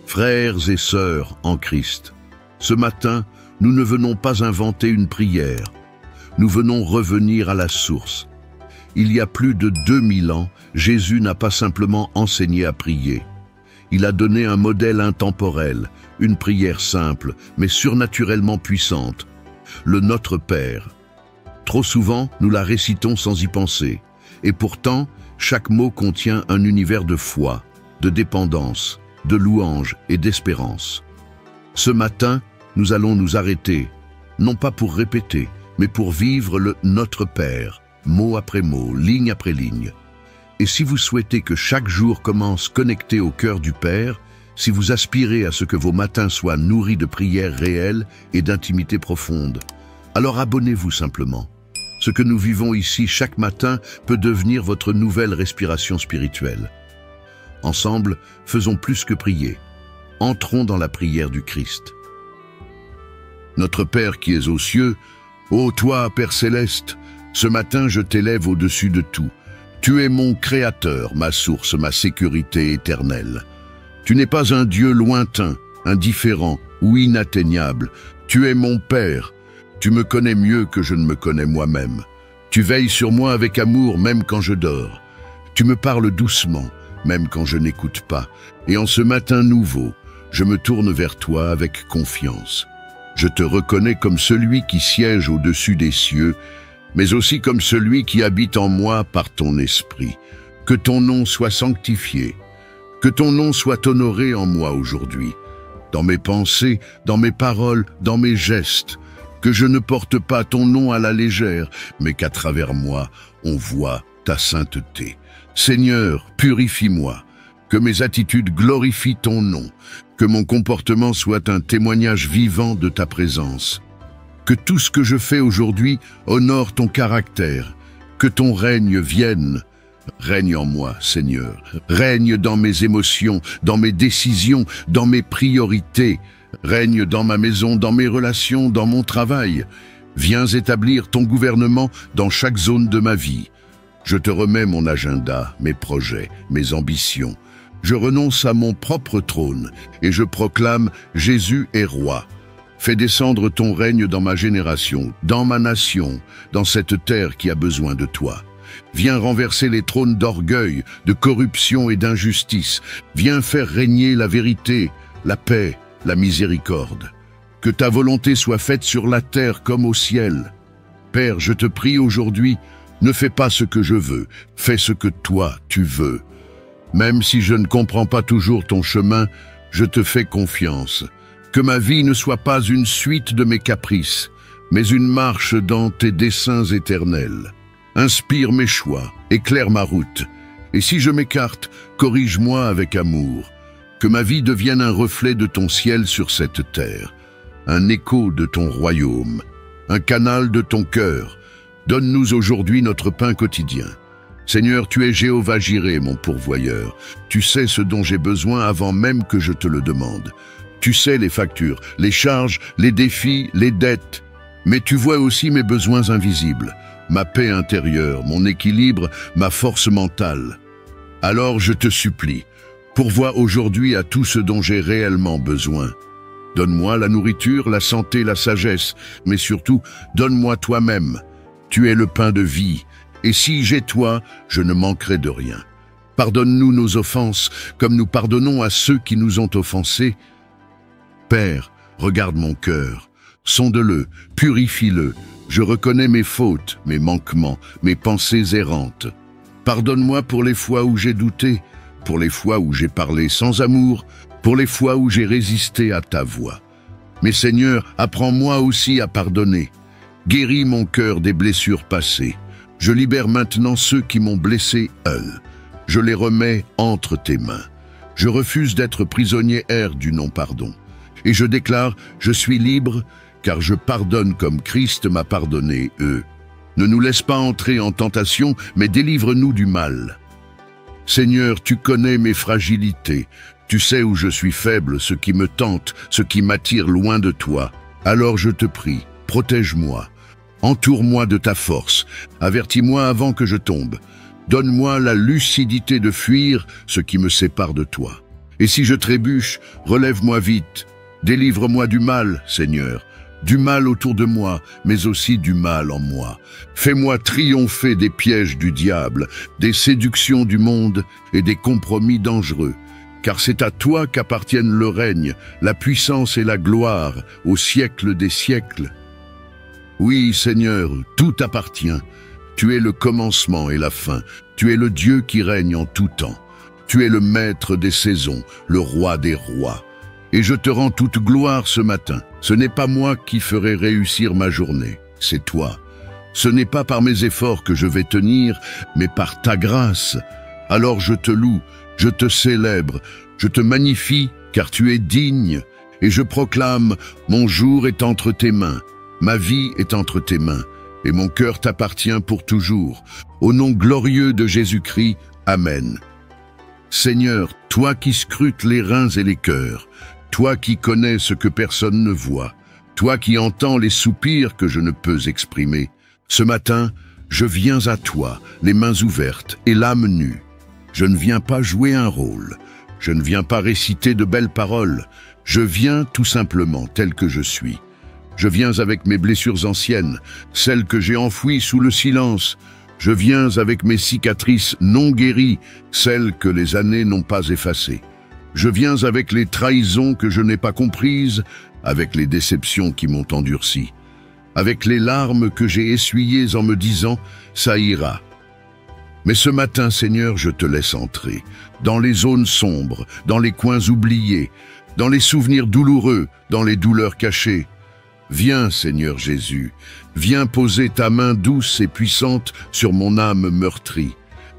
Frères et sœurs en Christ, ce matin, nous ne venons pas inventer une prière. Nous venons revenir à la source. Il y a plus de 2000 ans, Jésus n'a pas simplement enseigné à prier. Il a donné un modèle intemporel, une prière simple, mais surnaturellement puissante. Le Notre Père. Trop souvent, nous la récitons sans y penser. Et pourtant, chaque mot contient un univers de foi, de dépendance, de louange et d'espérance. Ce matin, nous allons nous arrêter, non pas pour répéter, mais pour vivre le Notre Père, mot après mot, ligne après ligne. Et si vous souhaitez que chaque jour commence connecté au cœur du Père, si vous aspirez à ce que vos matins soient nourris de prières réelles et d'intimité profonde, alors abonnez-vous simplement. Ce que nous vivons ici chaque matin peut devenir votre nouvelle respiration spirituelle. Ensemble, faisons plus que prier. Entrons dans la prière du Christ. Notre Père qui es aux cieux, ô toi, Père céleste, ce matin je t'élève au-dessus de tout. Tu es mon Créateur, ma source, ma sécurité éternelle. Tu n'es pas un Dieu lointain, indifférent ou inatteignable. Tu es mon Père. Tu me connais mieux que je ne me connais moi-même. Tu veilles sur moi avec amour même quand je dors. Tu me parles doucement, même quand je n'écoute pas. Et en ce matin nouveau, je me tourne vers toi avec confiance. Je te reconnais comme celui qui siège au-dessus des cieux, mais aussi comme celui qui habite en moi par ton esprit. Que ton nom soit sanctifié, que ton nom soit honoré en moi aujourd'hui, dans mes pensées, dans mes paroles, dans mes gestes, que je ne porte pas ton nom à la légère, mais qu'à travers moi, on voit ta sainteté. Seigneur, purifie-moi, que mes attitudes glorifient ton nom, que mon comportement soit un témoignage vivant de ta présence. Que tout ce que je fais aujourd'hui honore ton caractère, que ton règne vienne. Règne en moi, Seigneur. Règne dans mes émotions, dans mes décisions, dans mes priorités. Règne dans ma maison, dans mes relations, dans mon travail. Viens établir ton gouvernement dans chaque zone de ma vie. Je te remets mon agenda, mes projets, mes ambitions. Je renonce à mon propre trône et je proclame Jésus est roi. Fais descendre ton règne dans ma génération, dans ma nation, dans cette terre qui a besoin de toi. Viens renverser les trônes d'orgueil, de corruption et d'injustice. Viens faire régner la vérité, la paix, la miséricorde. Que ta volonté soit faite sur la terre comme au ciel. Père, je te prie aujourd'hui, ne fais pas ce que je veux, fais ce que toi tu veux. Même si je ne comprends pas toujours ton chemin, je te fais confiance. Que ma vie ne soit pas une suite de mes caprices, mais une marche dans tes desseins éternels. Inspire mes choix, éclaire ma route. Et si je m'écarte, corrige-moi avec amour. Que ma vie devienne un reflet de ton ciel sur cette terre, un écho de ton royaume, un canal de ton cœur. Donne-nous aujourd'hui notre pain quotidien. Seigneur, tu es Jéhovah Jireh, mon pourvoyeur. Tu sais ce dont j'ai besoin avant même que je te le demande. Tu sais les factures, les charges, les défis, les dettes. Mais tu vois aussi mes besoins invisibles, ma paix intérieure, mon équilibre, ma force mentale. Alors je te supplie, pourvois aujourd'hui à tout ce dont j'ai réellement besoin. Donne-moi la nourriture, la santé, la sagesse, mais surtout, donne-moi toi-même. Tu es le pain de vie. Et si j'ai toi, je ne manquerai de rien. Pardonne-nous nos offenses, comme nous pardonnons à ceux qui nous ont offensés. Père, regarde mon cœur, sonde-le, purifie-le. Je reconnais mes fautes, mes manquements, mes pensées errantes. Pardonne-moi pour les fois où j'ai douté, pour les fois où j'ai parlé sans amour, pour les fois où j'ai résisté à ta voix. Mais Seigneur, apprends-moi aussi à pardonner. Guéris mon cœur des blessures passées. Je libère maintenant ceux qui m'ont blessé, eux. Je les remets entre tes mains. Je refuse d'être prisonnier du non-pardon. Et je déclare, je suis libre, car je pardonne comme Christ m'a pardonné, eux. Ne nous laisse pas entrer en tentation, mais délivre-nous du mal. Seigneur, tu connais mes fragilités. Tu sais où je suis faible, ce qui me tente, ce qui m'attire loin de toi. Alors je te prie, protège-moi. Entoure-moi de ta force, avertis-moi avant que je tombe. Donne-moi la lucidité de fuir ce qui me sépare de toi. Et si je trébuche, relève-moi vite. Délivre-moi du mal, Seigneur, du mal autour de moi, mais aussi du mal en moi. Fais-moi triompher des pièges du diable, des séductions du monde et des compromis dangereux. Car c'est à toi qu'appartiennent le règne, la puissance et la gloire, au siècle des siècles. Oui, Seigneur, tout t'appartient. Tu es le commencement et la fin. Tu es le Dieu qui règne en tout temps. Tu es le maître des saisons, le roi des rois. Et je te rends toute gloire ce matin. Ce n'est pas moi qui ferai réussir ma journée, c'est toi. Ce n'est pas par mes efforts que je vais tenir, mais par ta grâce. Alors je te loue, je te célèbre, je te magnifie, car tu es digne. Et je proclame, mon jour est entre tes mains, ma vie est entre tes mains, et mon cœur t'appartient pour toujours. Au nom glorieux de Jésus-Christ, Amen. Seigneur, toi qui scrutes les reins et les cœurs, toi qui connais ce que personne ne voit, toi qui entends les soupirs que je ne peux exprimer, ce matin, je viens à toi, les mains ouvertes et l'âme nue. Je ne viens pas jouer un rôle, je ne viens pas réciter de belles paroles, je viens tout simplement tel que je suis. Je viens avec mes blessures anciennes, celles que j'ai enfouies sous le silence. Je viens avec mes cicatrices non guéries, celles que les années n'ont pas effacées. Je viens avec les trahisons que je n'ai pas comprises, avec les déceptions qui m'ont endurci, avec les larmes que j'ai essuyées en me disant « ça ira ». Mais ce matin, Seigneur, je te laisse entrer, dans les zones sombres, dans les coins oubliés, dans les souvenirs douloureux, dans les douleurs cachées. Viens, Seigneur Jésus, viens poser ta main douce et puissante sur mon âme meurtrie.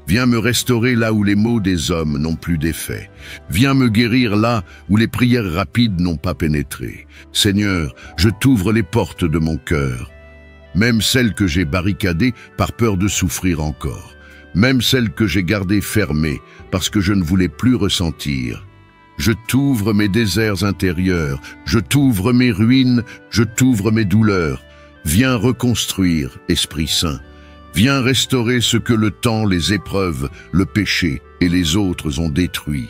Viens me restaurer là où les mots des hommes n'ont plus d'effet. Viens me guérir là où les prières rapides n'ont pas pénétré. Seigneur, je t'ouvre les portes de mon cœur, même celles que j'ai barricadées par peur de souffrir encore, même celles que j'ai gardées fermées parce que je ne voulais plus ressentir. Je t'ouvre mes déserts intérieurs, je t'ouvre mes ruines, je t'ouvre mes douleurs. Viens reconstruire, Esprit Saint. Viens restaurer ce que le temps, les épreuves, le péché et les autres ont détruit.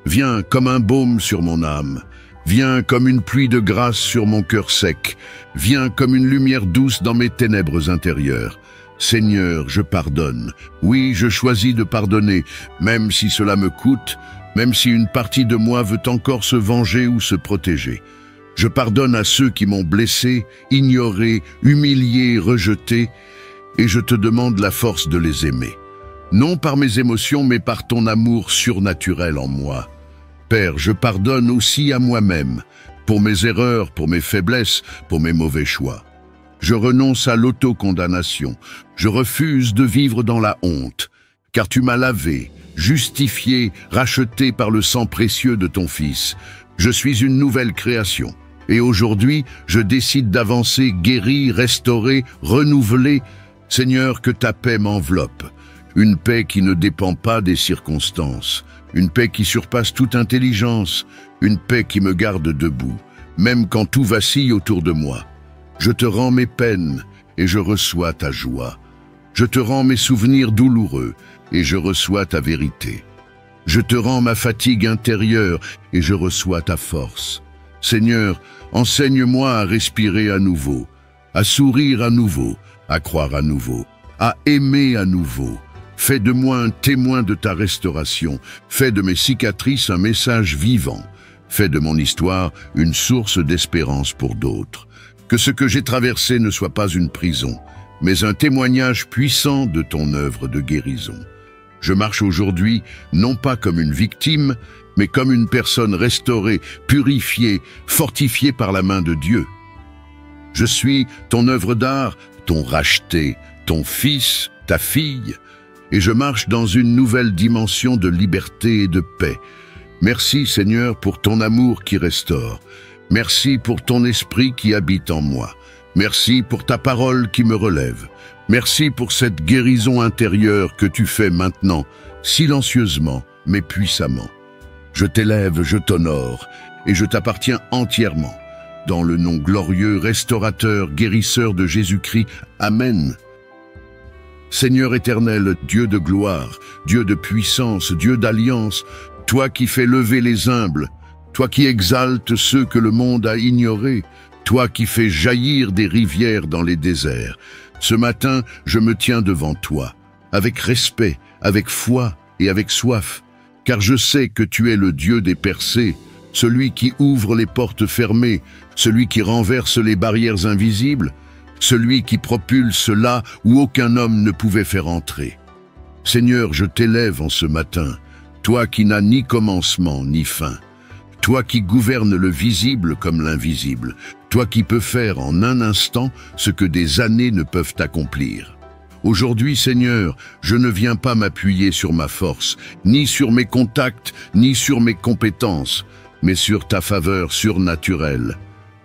Viens comme un baume sur mon âme. Viens comme une pluie de grâce sur mon cœur sec. Viens comme une lumière douce dans mes ténèbres intérieures. Seigneur, je pardonne. Oui, je choisis de pardonner, même si cela me coûte, même si une partie de moi veut encore se venger ou se protéger. Je pardonne à ceux qui m'ont blessé, ignoré, humilié, rejeté, et je te demande la force de les aimer. Non par mes émotions, mais par ton amour surnaturel en moi. Père, je pardonne aussi à moi-même, pour mes erreurs, pour mes faiblesses, pour mes mauvais choix. Je renonce à l'autocondamnation. Je refuse de vivre dans la honte, car tu m'as lavé, justifié, racheté par le sang précieux de ton Fils. Je suis une nouvelle création. Et aujourd'hui, je décide d'avancer, guéri, restauré, renouvelé. Seigneur, que ta paix m'enveloppe. Une paix qui ne dépend pas des circonstances. Une paix qui surpasse toute intelligence. Une paix qui me garde debout, même quand tout vacille autour de moi. Je te rends mes peines et je reçois ta joie. Je te rends mes souvenirs douloureux et je reçois ta vérité. Je te rends ma fatigue intérieure et je reçois ta force. Seigneur, enseigne-moi à respirer à nouveau, à sourire à nouveau, à croire à nouveau, à aimer à nouveau. Fais de moi un témoin de ta restauration. Fais de mes cicatrices un message vivant. Fais de mon histoire une source d'espérance pour d'autres. Que ce que j'ai traversé ne soit pas une prison, mais un témoignage puissant de ton œuvre de guérison. Je marche aujourd'hui non pas comme une victime, mais comme une personne restaurée, purifiée, fortifiée par la main de Dieu. Je suis ton œuvre d'art, ton racheté, ton fils, ta fille, et je marche dans une nouvelle dimension de liberté et de paix. Merci Seigneur pour ton amour qui restaure. Merci pour ton esprit qui habite en moi. Merci pour ta parole qui me relève. Merci pour cette guérison intérieure que tu fais maintenant, silencieusement, mais puissamment. Je t'élève, je t'honore, et je t'appartiens entièrement. Dans le nom glorieux, restaurateur, guérisseur de Jésus-Christ. Amen. Seigneur éternel, Dieu de gloire, Dieu de puissance, Dieu d'alliance, toi qui fais lever les humbles, toi qui exaltes ceux que le monde a ignorés, toi qui fais jaillir des rivières dans les déserts. Ce matin, je me tiens devant toi, avec respect, avec foi et avec soif, car je sais que tu es le Dieu des percées, celui qui ouvre les portes fermées, celui qui renverse les barrières invisibles, celui qui propulse là où aucun homme ne pouvait faire entrer. Seigneur, je t'élève en ce matin, toi qui n'as ni commencement ni fin, toi qui gouvernes le visible comme l'invisible, toi qui peux faire en un instant ce que des années ne peuvent accomplir. Aujourd'hui, Seigneur, je ne viens pas m'appuyer sur ma force, ni sur mes contacts, ni sur mes compétences, mais sur ta faveur surnaturelle.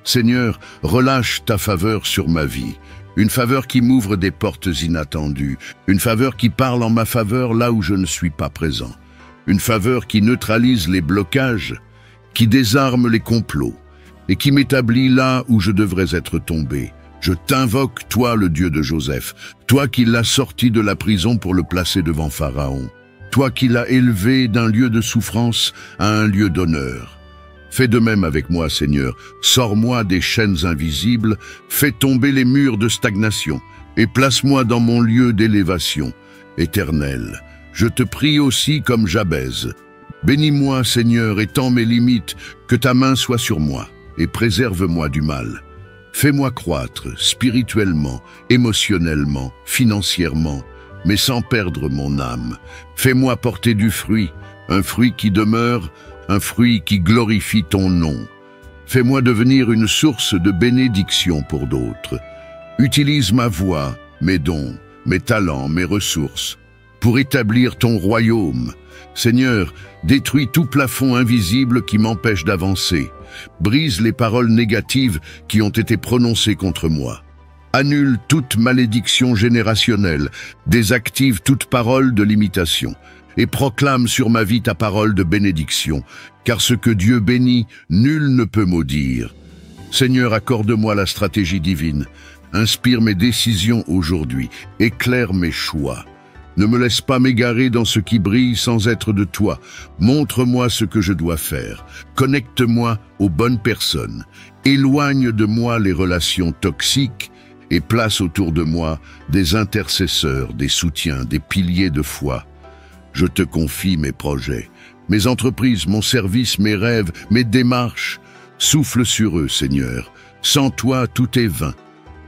Seigneur, relâche ta faveur sur ma vie, une faveur qui m'ouvre des portes inattendues, une faveur qui parle en ma faveur là où je ne suis pas présent, une faveur qui neutralise les blocages, qui désarme les complots et qui m'établit là où je devrais être tombé. Je t'invoque, toi le Dieu de Joseph, toi qui l'as sorti de la prison pour le placer devant Pharaon, toi qui l'as élevé d'un lieu de souffrance à un lieu d'honneur. Fais de même avec moi, Seigneur, sors-moi des chaînes invisibles, fais tomber les murs de stagnation et place-moi dans mon lieu d'élévation. Éternel, je te prie aussi comme Jabez. Bénis-moi, Seigneur, étends mes limites, que ta main soit sur moi et préserve-moi du mal. Fais-moi croître spirituellement, émotionnellement, financièrement, mais sans perdre mon âme. Fais-moi porter du fruit, un fruit qui demeure, un fruit qui glorifie ton nom. Fais-moi devenir une source de bénédiction pour d'autres. Utilise ma voix, mes dons, mes talents, mes ressources, pour établir ton royaume. Seigneur, détruis tout plafond invisible qui m'empêche d'avancer. Brise les paroles négatives qui ont été prononcées contre moi. Annule toute malédiction générationnelle, désactive toute parole de limitation, et proclame sur ma vie ta parole de bénédiction, car ce que Dieu bénit, nul ne peut maudire. Seigneur, accorde-moi la stratégie divine, inspire mes décisions aujourd'hui, éclaire mes choix. Ne me laisse pas m'égarer dans ce qui brille sans être de toi. Montre-moi ce que je dois faire. Connecte-moi aux bonnes personnes. Éloigne de moi les relations toxiques et place autour de moi des intercesseurs, des soutiens, des piliers de foi. Je te confie mes projets, mes entreprises, mon service, mes rêves, mes démarches. Souffle sur eux, Seigneur. Sans toi, tout est vain.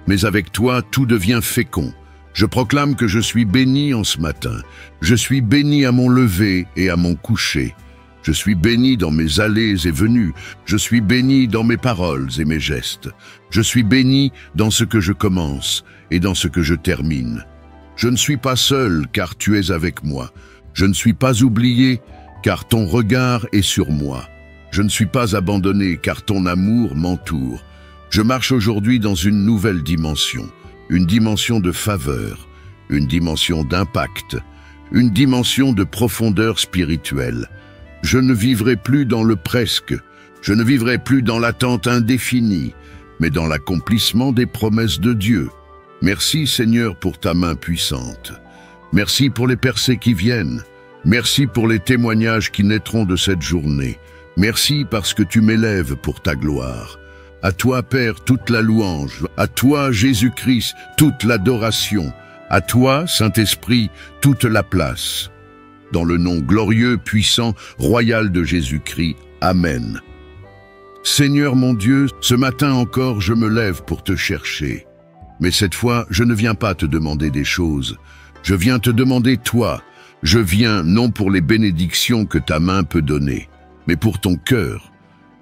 Mais avec toi, tout devient fécond. Je proclame que je suis béni en ce matin. Je suis béni à mon lever et à mon coucher. Je suis béni dans mes allées et venues. Je suis béni dans mes paroles et mes gestes. Je suis béni dans ce que je commence et dans ce que je termine. Je ne suis pas seul, car tu es avec moi. Je ne suis pas oublié, car ton regard est sur moi. Je ne suis pas abandonné, car ton amour m'entoure. Je marche aujourd'hui dans une nouvelle dimension. Une dimension de faveur, une dimension d'impact, une dimension de profondeur spirituelle. Je ne vivrai plus dans le presque, je ne vivrai plus dans l'attente indéfinie, mais dans l'accomplissement des promesses de Dieu. Merci Seigneur pour ta main puissante. Merci pour les percées qui viennent. Merci pour les témoignages qui naîtront de cette journée. Merci parce que tu m'élèves pour ta gloire. À toi, Père, toute la louange. À toi, Jésus-Christ, toute l'adoration. À toi, Saint-Esprit, toute la place. Dans le nom glorieux, puissant, royal de Jésus-Christ. Amen. Seigneur mon Dieu, ce matin encore, je me lève pour te chercher. Mais cette fois, je ne viens pas te demander des choses. Je viens te demander toi. Je viens non pour les bénédictions que ta main peut donner, mais pour ton cœur.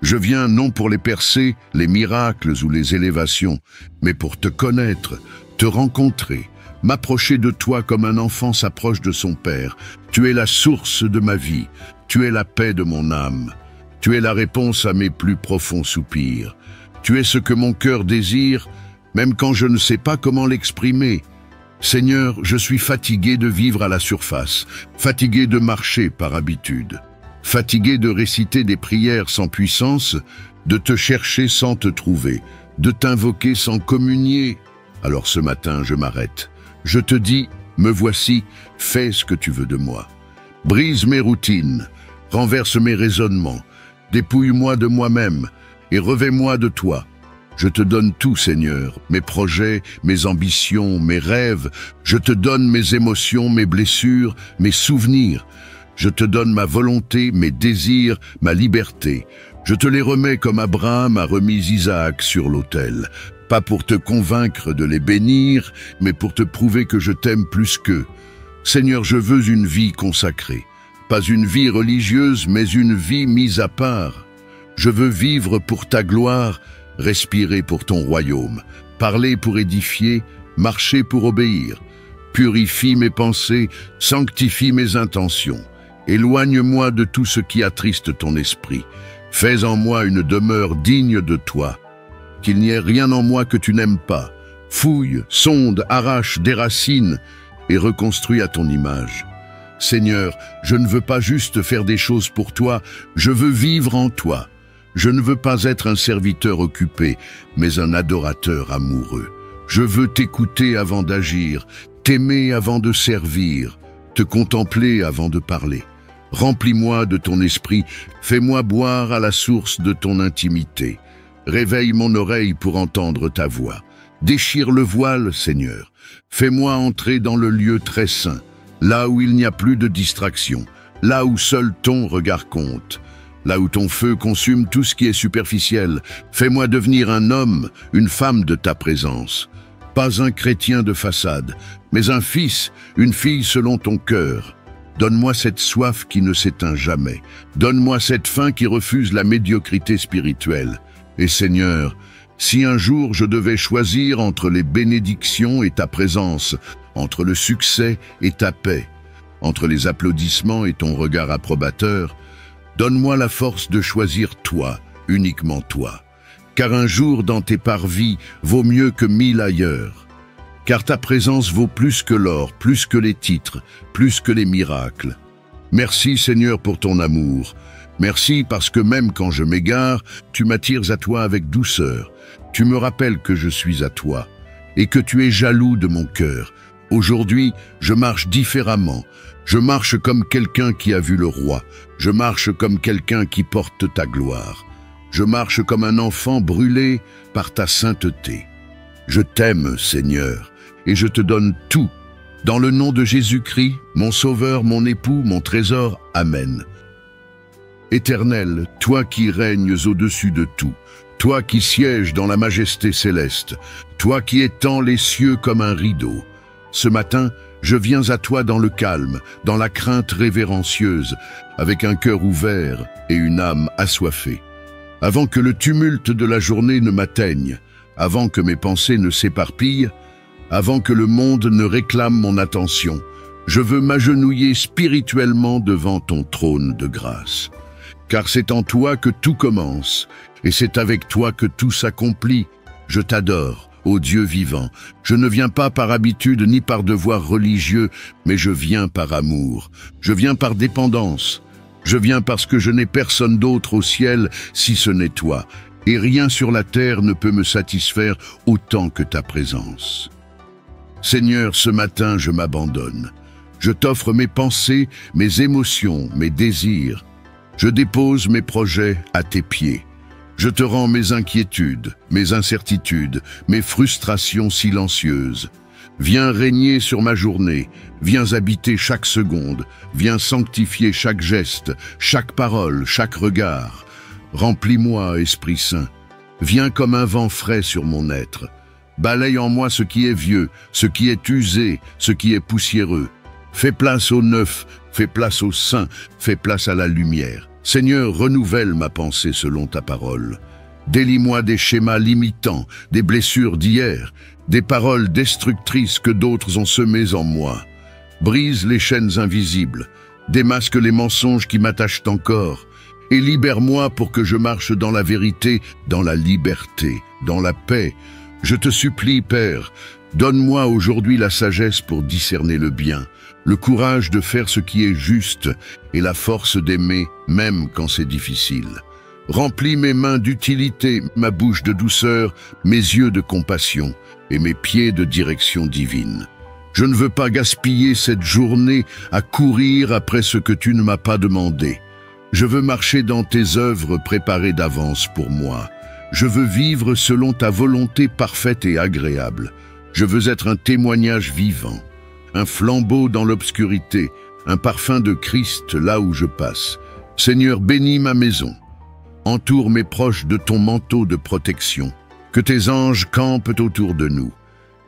Je viens non pour les percées, les miracles ou les élévations, mais pour te connaître, te rencontrer, m'approcher de toi comme un enfant s'approche de son père. Tu es la source de ma vie, tu es la paix de mon âme, tu es la réponse à mes plus profonds soupirs. Tu es ce que mon cœur désire, même quand je ne sais pas comment l'exprimer. Seigneur, je suis fatigué de vivre à la surface, fatigué de marcher par habitude. Fatigué de réciter des prières sans puissance, de te chercher sans te trouver, de t'invoquer sans communier. Alors ce matin, je m'arrête. Je te dis, me voici, fais ce que tu veux de moi. Brise mes routines, renverse mes raisonnements, dépouille-moi de moi-même et revêt-moi de toi. Je te donne tout, Seigneur, mes projets, mes ambitions, mes rêves. Je te donne mes émotions, mes blessures, mes souvenirs. Je te donne ma volonté, mes désirs, ma liberté. Je te les remets comme Abraham a remis Isaac sur l'autel. Pas pour te convaincre de les bénir, mais pour te prouver que je t'aime plus qu'eux. Seigneur, je veux une vie consacrée. Pas une vie religieuse, mais une vie mise à part. Je veux vivre pour ta gloire, respirer pour ton royaume, parler pour édifier, marcher pour obéir. Purifie mes pensées, sanctifie mes intentions. Éloigne-moi de tout ce qui attriste ton esprit. Fais en moi une demeure digne de toi. Qu'il n'y ait rien en moi que tu n'aimes pas. Fouille, sonde, arrache, déracine et reconstruis à ton image. Seigneur, je ne veux pas juste faire des choses pour toi, je veux vivre en toi. Je ne veux pas être un serviteur occupé, mais un adorateur amoureux. Je veux t'écouter avant d'agir, t'aimer avant de servir, te contempler avant de parler. Remplis-moi de ton esprit, fais-moi boire à la source de ton intimité. Réveille mon oreille pour entendre ta voix. Déchire le voile, Seigneur. Fais-moi entrer dans le lieu très saint, là où il n'y a plus de distraction, là où seul ton regard compte. Là où ton feu consume tout ce qui est superficiel, fais-moi devenir un homme, une femme de ta présence. Pas un chrétien de façade, mais un fils, une fille selon ton cœur. Donne-moi cette soif qui ne s'éteint jamais. Donne-moi cette faim qui refuse la médiocrité spirituelle. Et Seigneur, si un jour je devais choisir entre les bénédictions et ta présence, entre le succès et ta paix, entre les applaudissements et ton regard approbateur, donne-moi la force de choisir toi, uniquement toi. Car un jour dans tes parvis vaut mieux que 1000 ailleurs. Car ta présence vaut plus que l'or, plus que les titres, plus que les miracles. Merci Seigneur pour ton amour. Merci parce que même quand je m'égare, tu m'attires à toi avec douceur. Tu me rappelles que je suis à toi et que tu es jaloux de mon cœur. Aujourd'hui, je marche différemment. Je marche comme quelqu'un qui a vu le roi. Je marche comme quelqu'un qui porte ta gloire. Je marche comme un enfant brûlé par ta sainteté. Je t'aime, Seigneur, et je te donne tout. Dans le nom de Jésus-Christ, mon Sauveur, mon époux, mon trésor, Amen. Éternel, toi qui règnes au-dessus de tout, toi qui sièges dans la majesté céleste, toi qui étends les cieux comme un rideau, ce matin, je viens à toi dans le calme, dans la crainte révérencieuse, avec un cœur ouvert et une âme assoiffée. Avant que le tumulte de la journée ne m'atteigne, avant que mes pensées ne s'éparpillent, avant que le monde ne réclame mon attention, je veux m'agenouiller spirituellement devant ton trône de grâce. Car c'est en toi que tout commence, et c'est avec toi que tout s'accomplit. Je t'adore, ô Dieu vivant. Je ne viens pas par habitude ni par devoir religieux, mais je viens par amour. Je viens par dépendance. Je viens parce que je n'ai personne d'autre au ciel si ce n'est toi, et rien sur la terre ne peut me satisfaire autant que ta présence. Seigneur, ce matin, je m'abandonne. Je t'offre mes pensées, mes émotions, mes désirs. Je dépose mes projets à tes pieds. Je te rends mes inquiétudes, mes incertitudes, mes frustrations silencieuses. Viens régner sur ma journée, viens habiter chaque seconde, viens sanctifier chaque geste, chaque parole, chaque regard. Remplis-moi, Esprit Saint. Viens comme un vent frais sur mon être. Balaye en moi ce qui est vieux, ce qui est usé, ce qui est poussiéreux. Fais place au neuf, fais place au saint, fais place à la lumière. Seigneur, renouvelle ma pensée selon ta parole. Délie-moi des schémas limitants, des blessures d'hier, des paroles destructrices que d'autres ont semées en moi. Brise les chaînes invisibles, démasque les mensonges qui m'attachent encore, et libère-moi pour que je marche dans la vérité, dans la liberté, dans la paix. Je te supplie, Père, donne-moi aujourd'hui la sagesse pour discerner le bien, le courage de faire ce qui est juste et la force d'aimer même quand c'est difficile. Remplis mes mains d'utilité, ma bouche de douceur, mes yeux de compassion et mes pieds de direction divine. Je ne veux pas gaspiller cette journée à courir après ce que tu ne m'as pas demandé. Je veux marcher dans tes œuvres préparées d'avance pour moi. Je veux vivre selon ta volonté parfaite et agréable. Je veux être un témoignage vivant, un flambeau dans l'obscurité, un parfum de Christ là où je passe. Seigneur, bénis ma maison. Entoure mes proches de ton manteau de protection. Que tes anges campent autour de nous.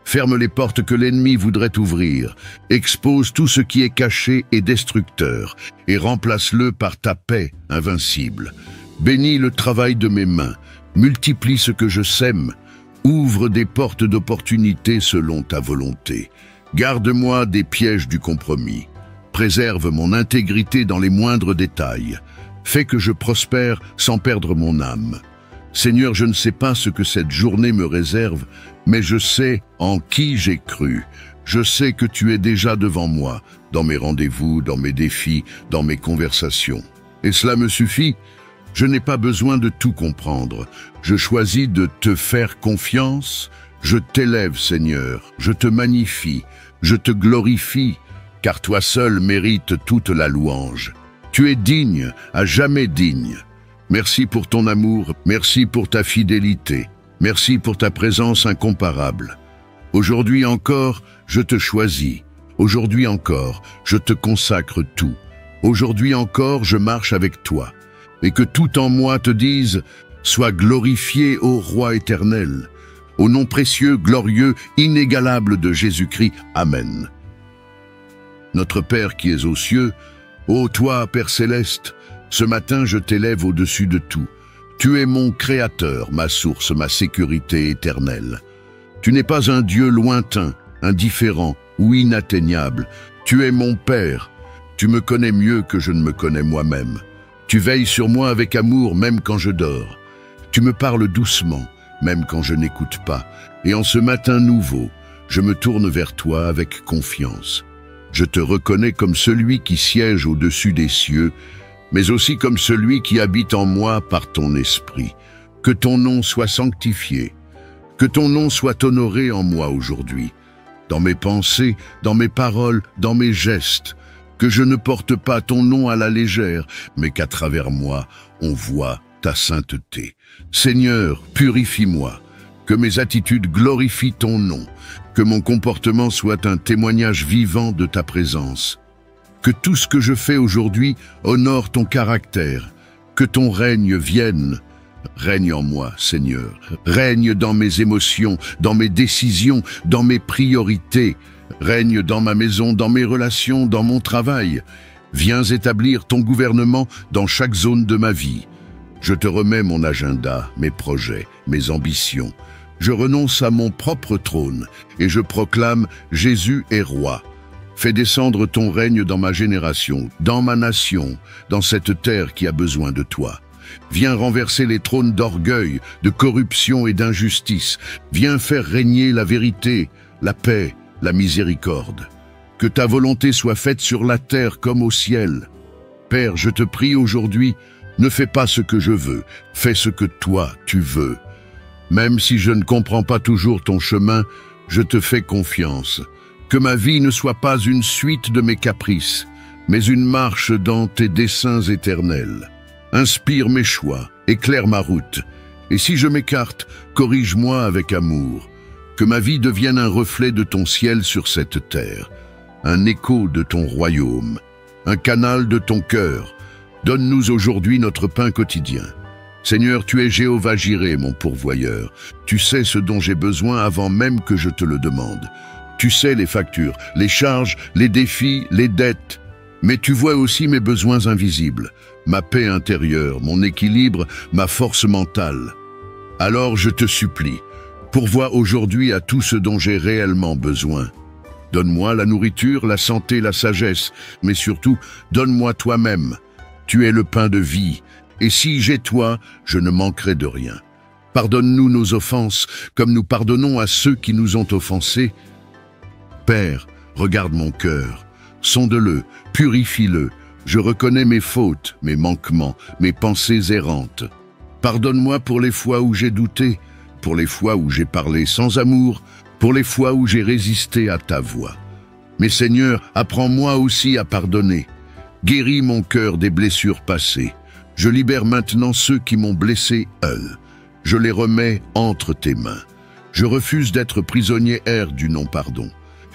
Ferme les portes que l'ennemi voudrait ouvrir. Expose tout ce qui est caché et destructeur et remplace-le par ta paix invincible. Bénis le travail de mes mains. Multiplie ce que je sème. Ouvre des portes d'opportunité selon ta volonté. Garde-moi des pièges du compromis. Préserve mon intégrité dans les moindres détails. Fais que je prospère sans perdre mon âme. Seigneur, je ne sais pas ce que cette journée me réserve, mais je sais en qui j'ai cru. Je sais que tu es déjà devant moi, dans mes rendez-vous, dans mes défis, dans mes conversations. Et cela me suffit. Je n'ai pas besoin de tout comprendre. Je choisis de te faire confiance. Je t'élève, Seigneur. Je te magnifie. Je te glorifie, car toi seul mérites toute la louange. Tu es digne, à jamais digne. Merci pour ton amour, merci pour ta fidélité, merci pour ta présence incomparable. Aujourd'hui encore, je te choisis. Aujourd'hui encore, je te consacre tout. Aujourd'hui encore, je marche avec toi. Et que tout en moi te dise, sois glorifié ô Roi éternel. Au nom précieux, glorieux, inégalable de Jésus-Christ. Amen. Notre Père qui es aux cieux, ô toi, Père céleste, ce matin je t'élève au-dessus de tout. Tu es mon Créateur, ma source, ma sécurité éternelle. Tu n'es pas un Dieu lointain, indifférent ou inatteignable. Tu es mon Père. Tu me connais mieux que je ne me connais moi-même. Tu veilles sur moi avec amour même quand je dors. Tu me parles doucement, même quand je n'écoute pas. Et en ce matin nouveau, je me tourne vers toi avec confiance. Je te reconnais comme celui qui siège au-dessus des cieux, mais aussi comme celui qui habite en moi par ton esprit. Que ton nom soit sanctifié, que ton nom soit honoré en moi aujourd'hui, dans mes pensées, dans mes paroles, dans mes gestes, que je ne porte pas ton nom à la légère, mais qu'à travers moi, on voit ta sainteté. Seigneur, purifie-moi, que mes attitudes glorifient ton nom, que mon comportement soit un témoignage vivant de ta présence. Que tout ce que je fais aujourd'hui honore ton caractère, que ton règne vienne. Règne en moi, Seigneur. Règne dans mes émotions, dans mes décisions, dans mes priorités. Règne dans ma maison, dans mes relations, dans mon travail. Viens établir ton gouvernement dans chaque zone de ma vie. Je te remets mon agenda, mes projets, mes ambitions. Je renonce à mon propre trône et je proclame Jésus est roi. Fais descendre ton règne dans ma génération, dans ma nation, dans cette terre qui a besoin de toi. Viens renverser les trônes d'orgueil, de corruption et d'injustice. Viens faire régner la vérité, la paix, la miséricorde. Que ta volonté soit faite sur la terre comme au ciel. Père, je te prie aujourd'hui, ne fais pas ce que je veux, fais ce que toi tu veux. Même si je ne comprends pas toujours ton chemin, je te fais confiance. Que ma vie ne soit pas une suite de mes caprices, mais une marche dans tes desseins éternels. Inspire mes choix, éclaire ma route. Et si je m'écarte, corrige-moi avec amour. Que ma vie devienne un reflet de ton ciel sur cette terre, un écho de ton royaume, un canal de ton cœur. Donne-nous aujourd'hui notre pain quotidien. Seigneur, tu es Jéhovah Jireh, mon pourvoyeur. Tu sais ce dont j'ai besoin avant même que je te le demande. Tu sais les factures, les charges, les défis, les dettes. Mais tu vois aussi mes besoins invisibles, ma paix intérieure, mon équilibre, ma force mentale. Alors je te supplie, pourvois aujourd'hui à tout ce dont j'ai réellement besoin. Donne-moi la nourriture, la santé, la sagesse, mais surtout, donne-moi toi-même. Tu es le pain de vie, et si j'ai toi, je ne manquerai de rien. Pardonne-nous nos offenses, comme nous pardonnons à ceux qui nous ont offensés. Père, regarde mon cœur, sonde-le, purifie-le. Je reconnais mes fautes, mes manquements, mes pensées errantes. Pardonne-moi pour les fois où j'ai douté, pour les fois où j'ai parlé sans amour, pour les fois où j'ai résisté à ta voix. Mais Seigneur, apprends-moi aussi à pardonner. Guéris mon cœur des blessures passées. Je libère maintenant ceux qui m'ont blessé, Je les remets entre tes mains. Je refuse d'être prisonnier du non-pardon.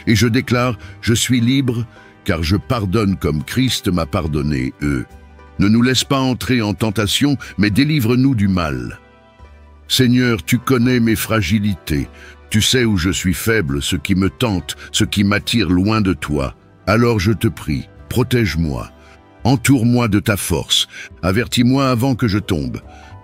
Et je déclare, je suis libre, car je pardonne comme Christ m'a pardonné, Ne nous laisse pas entrer en tentation, mais délivre-nous du mal. Seigneur, tu connais mes fragilités. Tu sais où je suis faible, ce qui me tente, ce qui m'attire loin de toi. Alors je te prie, protège-moi. Entoure-moi de ta force. Avertis-moi avant que je tombe.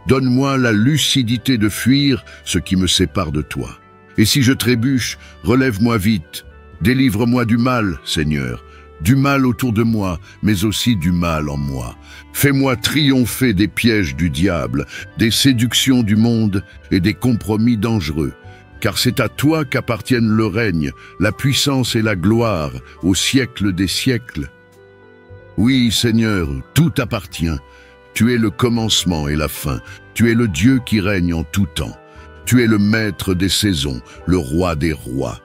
Donne-moi la lucidité de fuir ce qui me sépare de toi. Et si je trébuche, relève-moi vite. Délivre-moi du mal, Seigneur. Du mal autour de moi, mais aussi du mal en moi. Fais-moi triompher des pièges du diable, des séductions du monde et des compromis dangereux. Car c'est à toi qu'appartiennent le règne, la puissance et la gloire, au siècle des siècles. Oui, Seigneur, tout t'appartient. Tu es le commencement et la fin. Tu es le Dieu qui règne en tout temps. Tu es le maître des saisons, le roi des rois.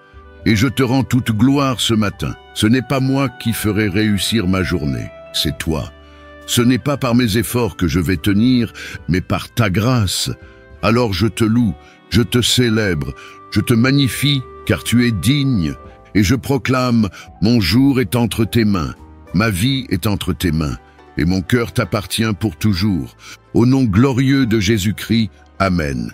Et je te rends toute gloire ce matin. Ce n'est pas moi qui ferai réussir ma journée, c'est toi. Ce n'est pas par mes efforts que je vais tenir, mais par ta grâce. Alors je te loue, je te célèbre, je te magnifie, car tu es digne. Et je proclame, mon jour est entre tes mains, ma vie est entre tes mains, et mon cœur t'appartient pour toujours. Au nom glorieux de Jésus-Christ, Amen.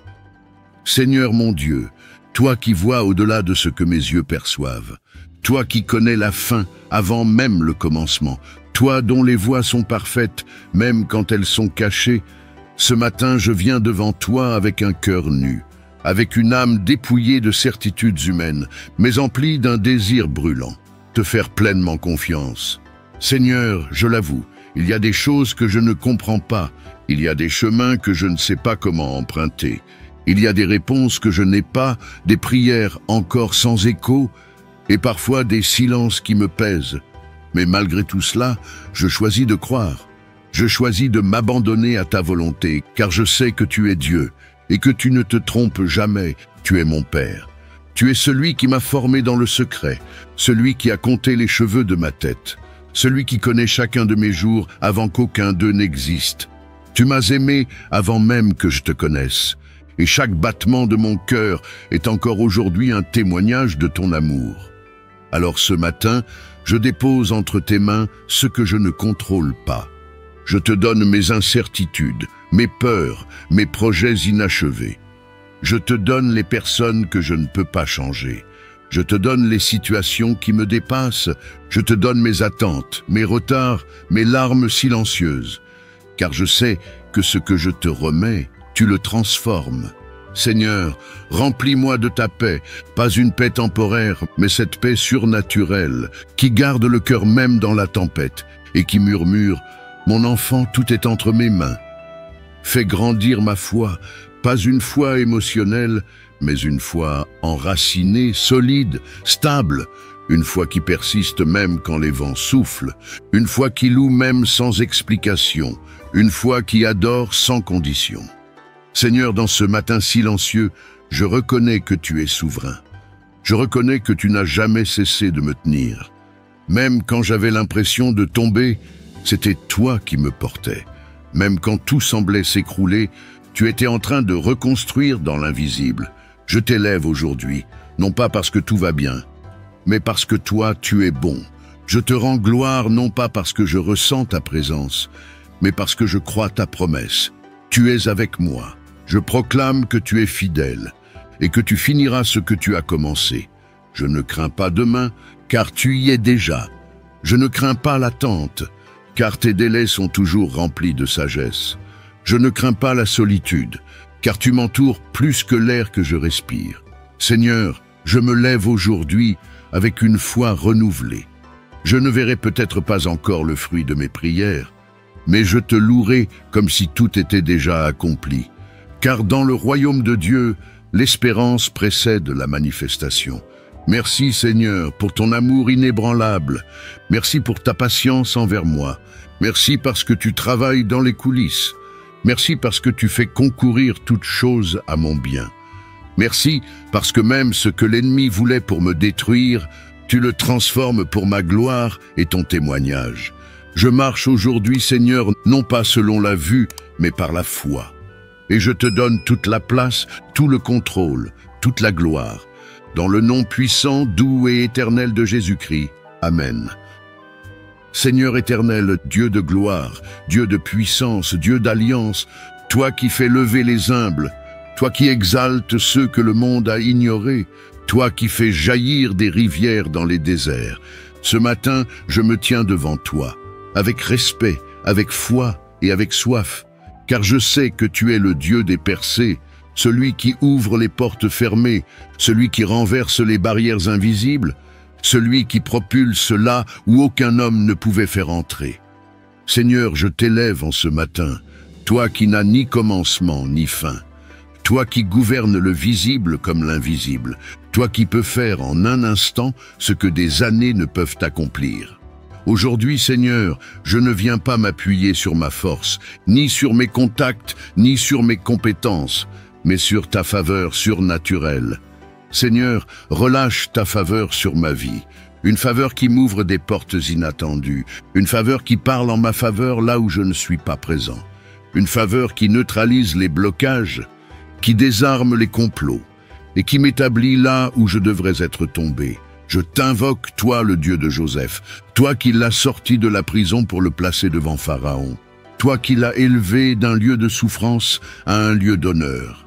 Seigneur mon Dieu, toi qui vois au-delà de ce que mes yeux perçoivent, toi qui connais la fin avant même le commencement, toi dont les voies sont parfaites, même quand elles sont cachées, ce matin je viens devant toi avec un cœur nu, avec une âme dépouillée de certitudes humaines, mais emplie d'un désir brûlant, te faire pleinement confiance. Seigneur, je l'avoue, il y a des choses que je ne comprends pas, il y a des chemins que je ne sais pas comment emprunter. Il y a des réponses que je n'ai pas, des prières encore sans écho, et parfois des silences qui me pèsent. Mais malgré tout cela, je choisis de croire. Je choisis de m'abandonner à ta volonté, car je sais que tu es Dieu, et que tu ne te trompes jamais, tu es mon Père. Tu es celui qui m'a formé dans le secret, celui qui a compté les cheveux de ma tête, celui qui connaît chacun de mes jours avant qu'aucun d'eux n'existe. Tu m'as aimé avant même que je te connaisse. Et chaque battement de mon cœur est encore aujourd'hui un témoignage de ton amour. Alors ce matin, je dépose entre tes mains ce que je ne contrôle pas. Je te donne mes incertitudes, mes peurs, mes projets inachevés. Je te donne les personnes que je ne peux pas changer. Je te donne les situations qui me dépassent. Je te donne mes attentes, mes retards, mes larmes silencieuses. Car je sais que ce que je te remets, tu le transformes. Seigneur, remplis-moi de ta paix, pas une paix temporaire, mais cette paix surnaturelle, qui garde le cœur même dans la tempête, et qui murmure « Mon enfant, tout est entre mes mains ». Fais grandir ma foi, pas une foi émotionnelle, mais une foi enracinée, solide, stable, une foi qui persiste même quand les vents soufflent, une foi qui loue même sans explication, une foi qui adore sans condition. Seigneur, dans ce matin silencieux, je reconnais que tu es souverain. Je reconnais que tu n'as jamais cessé de me tenir. Même quand j'avais l'impression de tomber, c'était toi qui me portais. Même quand tout semblait s'écrouler, tu étais en train de reconstruire dans l'invisible. Je t'élève aujourd'hui, non pas parce que tout va bien, mais parce que toi, tu es bon. Je te rends gloire non pas parce que je ressens ta présence, mais parce que je crois ta promesse. Tu es avec moi. Je proclame que tu es fidèle et que tu finiras ce que tu as commencé. Je ne crains pas demain, car tu y es déjà. Je ne crains pas l'attente, car tes délais sont toujours remplis de sagesse. Je ne crains pas la solitude, car tu m'entoures plus que l'air que je respire. Seigneur, je me lève aujourd'hui avec une foi renouvelée. Je ne verrai peut-être pas encore le fruit de mes prières, mais je te louerai comme si tout était déjà accompli. Car dans le royaume de Dieu, l'espérance précède la manifestation. Merci Seigneur pour ton amour inébranlable. Merci pour ta patience envers moi. Merci parce que tu travailles dans les coulisses. Merci parce que tu fais concourir toutes choses à mon bien. Merci parce que même ce que l'ennemi voulait pour me détruire, tu le transformes pour ma gloire et ton témoignage. Je marche aujourd'hui, Seigneur, non pas selon la vue, mais par la foi. Et je te donne toute la place, tout le contrôle, toute la gloire. Dans le nom puissant, doux et éternel de Jésus-Christ. Amen. Seigneur éternel, Dieu de gloire, Dieu de puissance, Dieu d'alliance, toi qui fais lever les humbles, toi qui exaltes ceux que le monde a ignorés, toi qui fais jaillir des rivières dans les déserts. Ce matin, je me tiens devant toi, avec respect, avec foi et avec soif, car je sais que tu es le Dieu des percées, celui qui ouvre les portes fermées, celui qui renverse les barrières invisibles, celui qui propulse là où aucun homme ne pouvait faire entrer. Seigneur, je t'élève en ce matin, toi qui n'as ni commencement ni fin, toi qui gouvernes le visible comme l'invisible, toi qui peux faire en un instant ce que des années ne peuvent accomplir. Aujourd'hui, Seigneur, je ne viens pas m'appuyer sur ma force, ni sur mes contacts, ni sur mes compétences, mais sur ta faveur surnaturelle. Seigneur, relâche ta faveur sur ma vie, une faveur qui m'ouvre des portes inattendues, une faveur qui parle en ma faveur là où je ne suis pas présent, une faveur qui neutralise les blocages, qui désarme les complots et qui m'établit là où je devrais être tombé. Je t'invoque, toi le Dieu de Joseph, toi qui l'as sorti de la prison pour le placer devant Pharaon, toi qui l'as élevé d'un lieu de souffrance à un lieu d'honneur.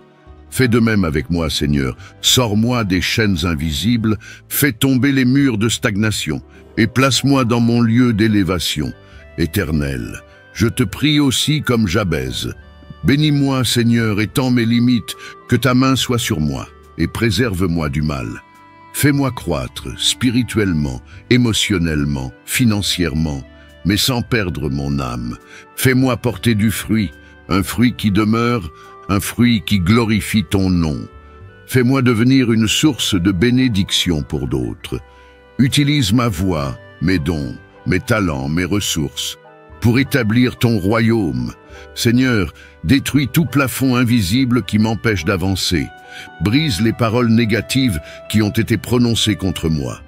Fais de même avec moi, Seigneur, sors-moi des chaînes invisibles, fais tomber les murs de stagnation et place-moi dans mon lieu d'élévation. Éternel, je te prie aussi comme Jabez. Bénis-moi, Seigneur, étends mes limites, que ta main soit sur moi et préserve-moi du mal. Fais-moi croître spirituellement, émotionnellement, financièrement, mais sans perdre mon âme. Fais-moi porter du fruit, un fruit qui demeure, un fruit qui glorifie ton nom. Fais-moi devenir une source de bénédiction pour d'autres. Utilise ma voix, mes dons, mes talents, mes ressources, pour établir ton royaume. Seigneur, détruis tout plafond invisible qui m'empêche d'avancer. Brise les paroles négatives qui ont été prononcées contre moi.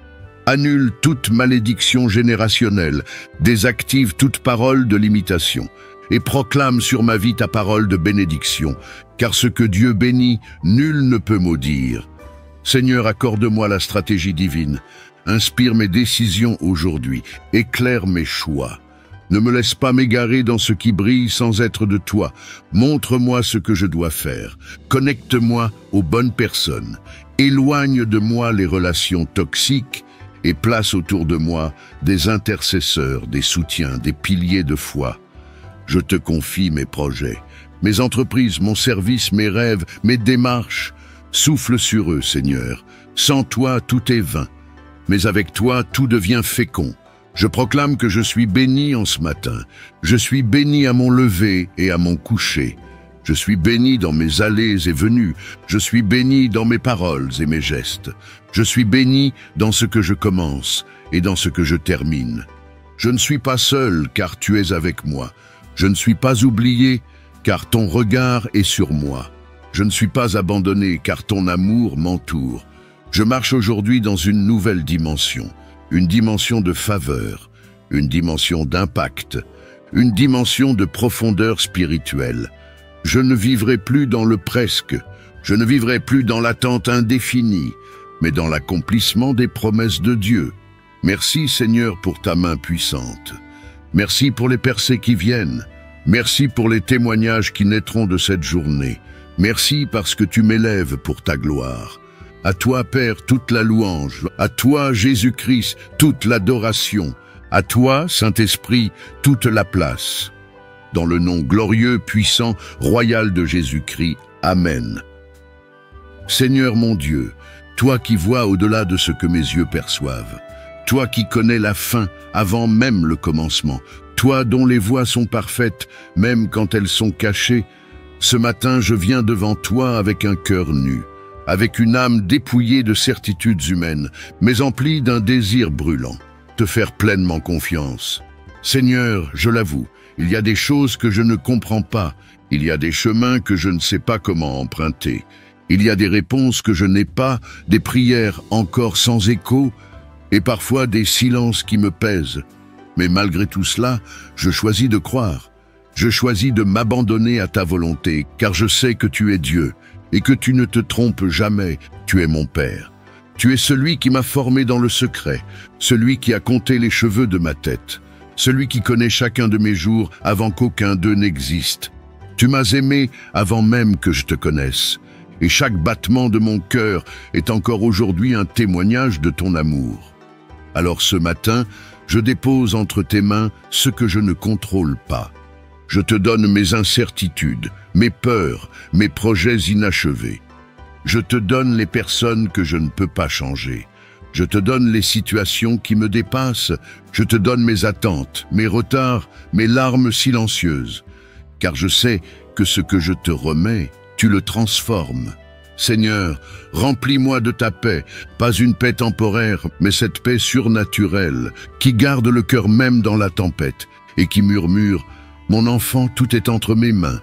Annule toute malédiction générationnelle, désactive toute parole de limitation, et proclame sur ma vie ta parole de bénédiction, car ce que Dieu bénit, nul ne peut maudire. Seigneur, accorde-moi la stratégie divine, inspire mes décisions aujourd'hui, éclaire mes choix. Ne me laisse pas m'égarer dans ce qui brille sans être de toi. Montre-moi ce que je dois faire. Connecte-moi aux bonnes personnes. Éloigne de moi les relations toxiques et place autour de moi des intercesseurs, des soutiens, des piliers de foi. Je te confie mes projets, mes entreprises, mon service, mes rêves, mes démarches. Souffle sur eux, Seigneur. Sans toi, tout est vain. Mais avec toi, tout devient fécond. Je proclame que je suis béni en ce matin. Je suis béni à mon lever et à mon coucher. Je suis béni dans mes allées et venues. Je suis béni dans mes paroles et mes gestes. Je suis béni dans ce que je commence et dans ce que je termine. Je ne suis pas seul car tu es avec moi. Je ne suis pas oublié car ton regard est sur moi. Je ne suis pas abandonné car ton amour m'entoure. Je marche aujourd'hui dans une nouvelle dimension. Une dimension de faveur, une dimension d'impact, une dimension de profondeur spirituelle. Je ne vivrai plus dans le presque, je ne vivrai plus dans l'attente indéfinie, mais dans l'accomplissement des promesses de Dieu. Merci Seigneur pour ta main puissante. Merci pour les percées qui viennent. Merci pour les témoignages qui naîtront de cette journée. Merci parce que tu m'élèves pour ta gloire. À toi, Père, toute la louange. À toi, Jésus-Christ, toute l'adoration. À toi, Saint-Esprit, toute la place. Dans le nom glorieux, puissant, royal de Jésus-Christ. Amen. Seigneur mon Dieu, toi qui vois au-delà de ce que mes yeux perçoivent, toi qui connais la fin avant même le commencement, toi dont les voies sont parfaites, même quand elles sont cachées, ce matin je viens devant toi avec un cœur nu, avec une âme dépouillée de certitudes humaines, mais emplie d'un désir brûlant, te faire pleinement confiance. Seigneur, je l'avoue, il y a des choses que je ne comprends pas, il y a des chemins que je ne sais pas comment emprunter, il y a des réponses que je n'ai pas, des prières encore sans écho, et parfois des silences qui me pèsent. Mais malgré tout cela, je choisis de croire. Je choisis de m'abandonner à ta volonté, car je sais que tu es Dieu et que tu ne te trompes jamais, tu es mon Père. Tu es celui qui m'a formé dans le secret, celui qui a compté les cheveux de ma tête, celui qui connaît chacun de mes jours avant qu'aucun d'eux n'existe. Tu m'as aimé avant même que je te connaisse, et chaque battement de mon cœur est encore aujourd'hui un témoignage de ton amour. Alors ce matin, je dépose entre tes mains ce que je ne contrôle pas. Je te donne mes incertitudes, mes peurs, mes projets inachevés. Je te donne les personnes que je ne peux pas changer. Je te donne les situations qui me dépassent. Je te donne mes attentes, mes retards, mes larmes silencieuses. Car je sais que ce que je te remets, tu le transformes. Seigneur, remplis-moi de ta paix, pas une paix temporaire, mais cette paix surnaturelle, qui garde le cœur même dans la tempête, et qui murmure « Mon enfant, tout est entre mes mains ».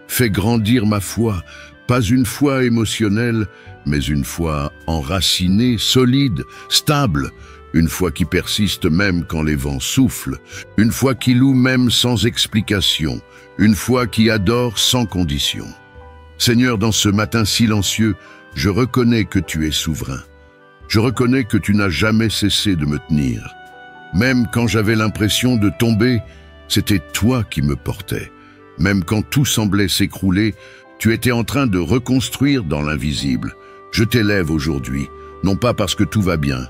Fais grandir ma foi, pas une foi émotionnelle, mais une foi enracinée, solide, stable, une foi qui persiste même quand les vents soufflent, une foi qui loue même sans explication, une foi qui adore sans condition. Seigneur, dans ce matin silencieux, je reconnais que tu es souverain. Je reconnais que tu n'as jamais cessé de me tenir. Même quand j'avais l'impression de tomber, c'était toi qui me portais. Même quand tout semblait s'écrouler, tu étais en train de reconstruire dans l'invisible. Je t'élève aujourd'hui, non pas parce que tout va bien,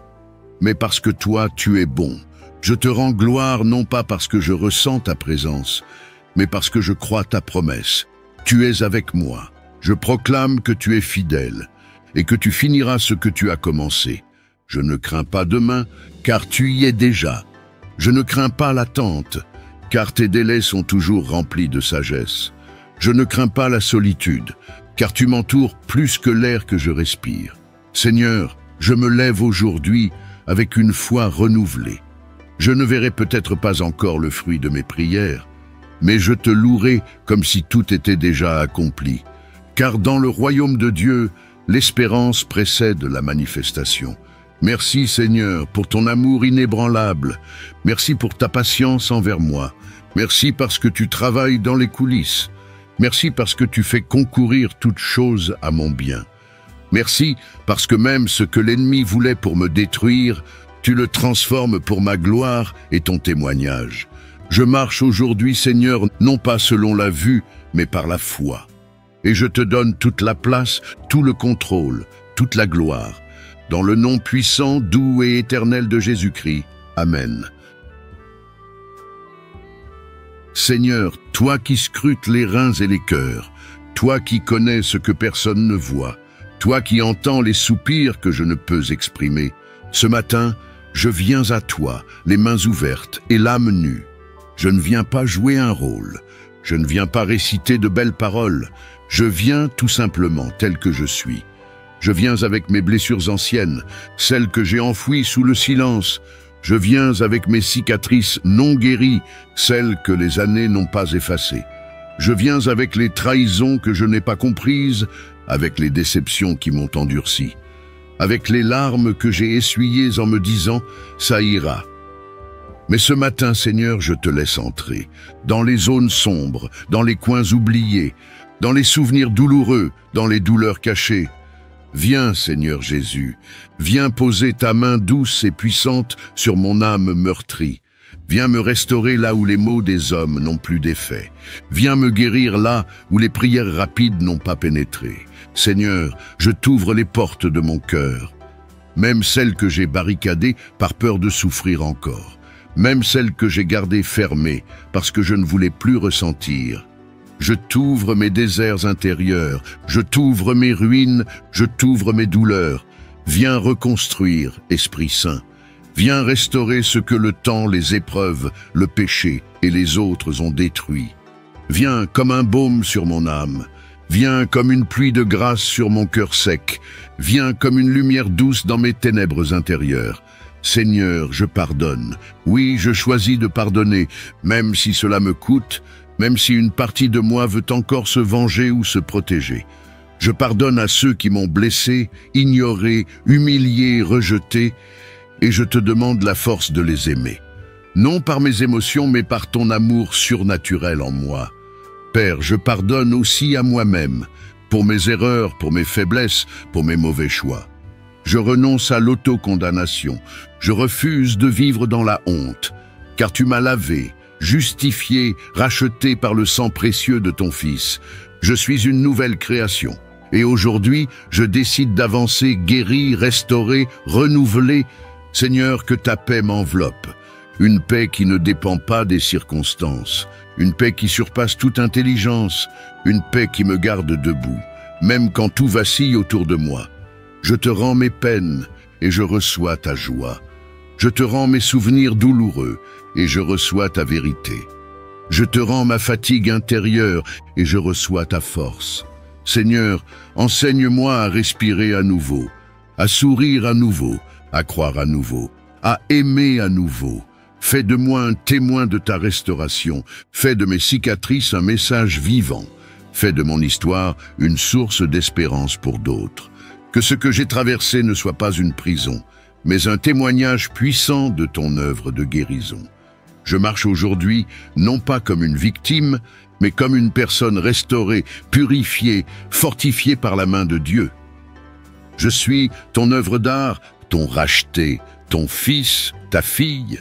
mais parce que toi, tu es bon. Je te rends gloire non pas parce que je ressens ta présence, mais parce que je crois ta promesse. Tu es avec moi. Je proclame que tu es fidèle et que tu finiras ce que tu as commencé. Je ne crains pas demain, car tu y es déjà. Je ne crains pas l'attente, car tes délais sont toujours remplis de sagesse. Je ne crains pas la solitude, car tu m'entoures plus que l'air que je respire. Seigneur, je me lève aujourd'hui avec une foi renouvelée. Je ne verrai peut-être pas encore le fruit de mes prières, mais je te louerai comme si tout était déjà accompli. Car dans le royaume de Dieu, l'espérance précède la manifestation. Merci Seigneur pour ton amour inébranlable. Merci pour ta patience envers moi. Merci parce que tu travailles dans les coulisses. Merci parce que tu fais concourir toutes choses à mon bien. Merci parce que même ce que l'ennemi voulait pour me détruire, tu le transformes pour ma gloire et ton témoignage. Je marche aujourd'hui, Seigneur, non pas selon la vue, mais par la foi. Et je te donne toute la place, tout le contrôle, toute la gloire. Dans le nom puissant, doux et éternel de Jésus-Christ. Amen. Seigneur, toi qui scrutes les reins et les cœurs, toi qui connais ce que personne ne voit, toi qui entends les soupirs que je ne peux exprimer, ce matin, je viens à toi, les mains ouvertes et l'âme nue. Je ne viens pas jouer un rôle, je ne viens pas réciter de belles paroles, je viens tout simplement tel que je suis. Je viens avec mes blessures anciennes, celles que j'ai enfouies sous le silence. Je viens avec mes cicatrices non guéries, celles que les années n'ont pas effacées. Je viens avec les trahisons que je n'ai pas comprises, avec les déceptions qui m'ont endurci, avec les larmes que j'ai essuyées en me disant « ça ira ». Mais ce matin, Seigneur, je te laisse entrer, dans les zones sombres, dans les coins oubliés, dans les souvenirs douloureux, dans les douleurs cachées. Viens, Seigneur Jésus, viens poser ta main douce et puissante sur mon âme meurtrie. Viens me restaurer là où les mots des hommes n'ont plus d'effet. Viens me guérir là où les prières rapides n'ont pas pénétré. Seigneur, je t'ouvre les portes de mon cœur, même celles que j'ai barricadées par peur de souffrir encore, même celles que j'ai gardées fermées parce que je ne voulais plus ressentir. Je t'ouvre mes déserts intérieurs, je t'ouvre mes ruines, je t'ouvre mes douleurs. Viens reconstruire, Esprit Saint. Viens restaurer ce que le temps, les épreuves, le péché et les autres ont détruit. Viens comme un baume sur mon âme. Viens comme une pluie de grâce sur mon cœur sec. Viens comme une lumière douce dans mes ténèbres intérieures. Seigneur, je pardonne. Oui, je choisis de pardonner, même si cela me coûte, même si une partie de moi veut encore se venger ou se protéger. Je pardonne à ceux qui m'ont blessé, ignoré, humilié, rejeté, et je te demande la force de les aimer. non par mes émotions, mais par ton amour surnaturel en moi. Père, je pardonne aussi à moi-même, pour mes erreurs, pour mes faiblesses, pour mes mauvais choix. Je renonce à l'autocondamnation. Je refuse de vivre dans la honte, car tu m'as lavé, justifié, racheté par le sang précieux de ton Fils. Je suis une nouvelle création. Et aujourd'hui, je décide d'avancer, guéri, restauré, renouvelé. Seigneur, que ta paix m'enveloppe. Une paix qui ne dépend pas des circonstances. Une paix qui surpasse toute intelligence. Une paix qui me garde debout, même quand tout vacille autour de moi. Je te rends mes peines et je reçois ta joie. Je te rends mes souvenirs douloureux et je reçois ta vérité. Je te rends ma fatigue intérieure et je reçois ta force. Seigneur, enseigne-moi à respirer à nouveau, à sourire à nouveau, à croire à nouveau, à aimer à nouveau. Fais de moi un témoin de ta restauration. Fais de mes cicatrices un message vivant. Fais de mon histoire une source d'espérance pour d'autres. Que ce que j'ai traversé ne soit pas une prison, mais un témoignage puissant de ton œuvre de guérison. Je marche aujourd'hui, non pas comme une victime, mais comme une personne restaurée, purifiée, fortifiée par la main de Dieu. Je suis ton œuvre d'art, ton racheté, ton fils, ta fille,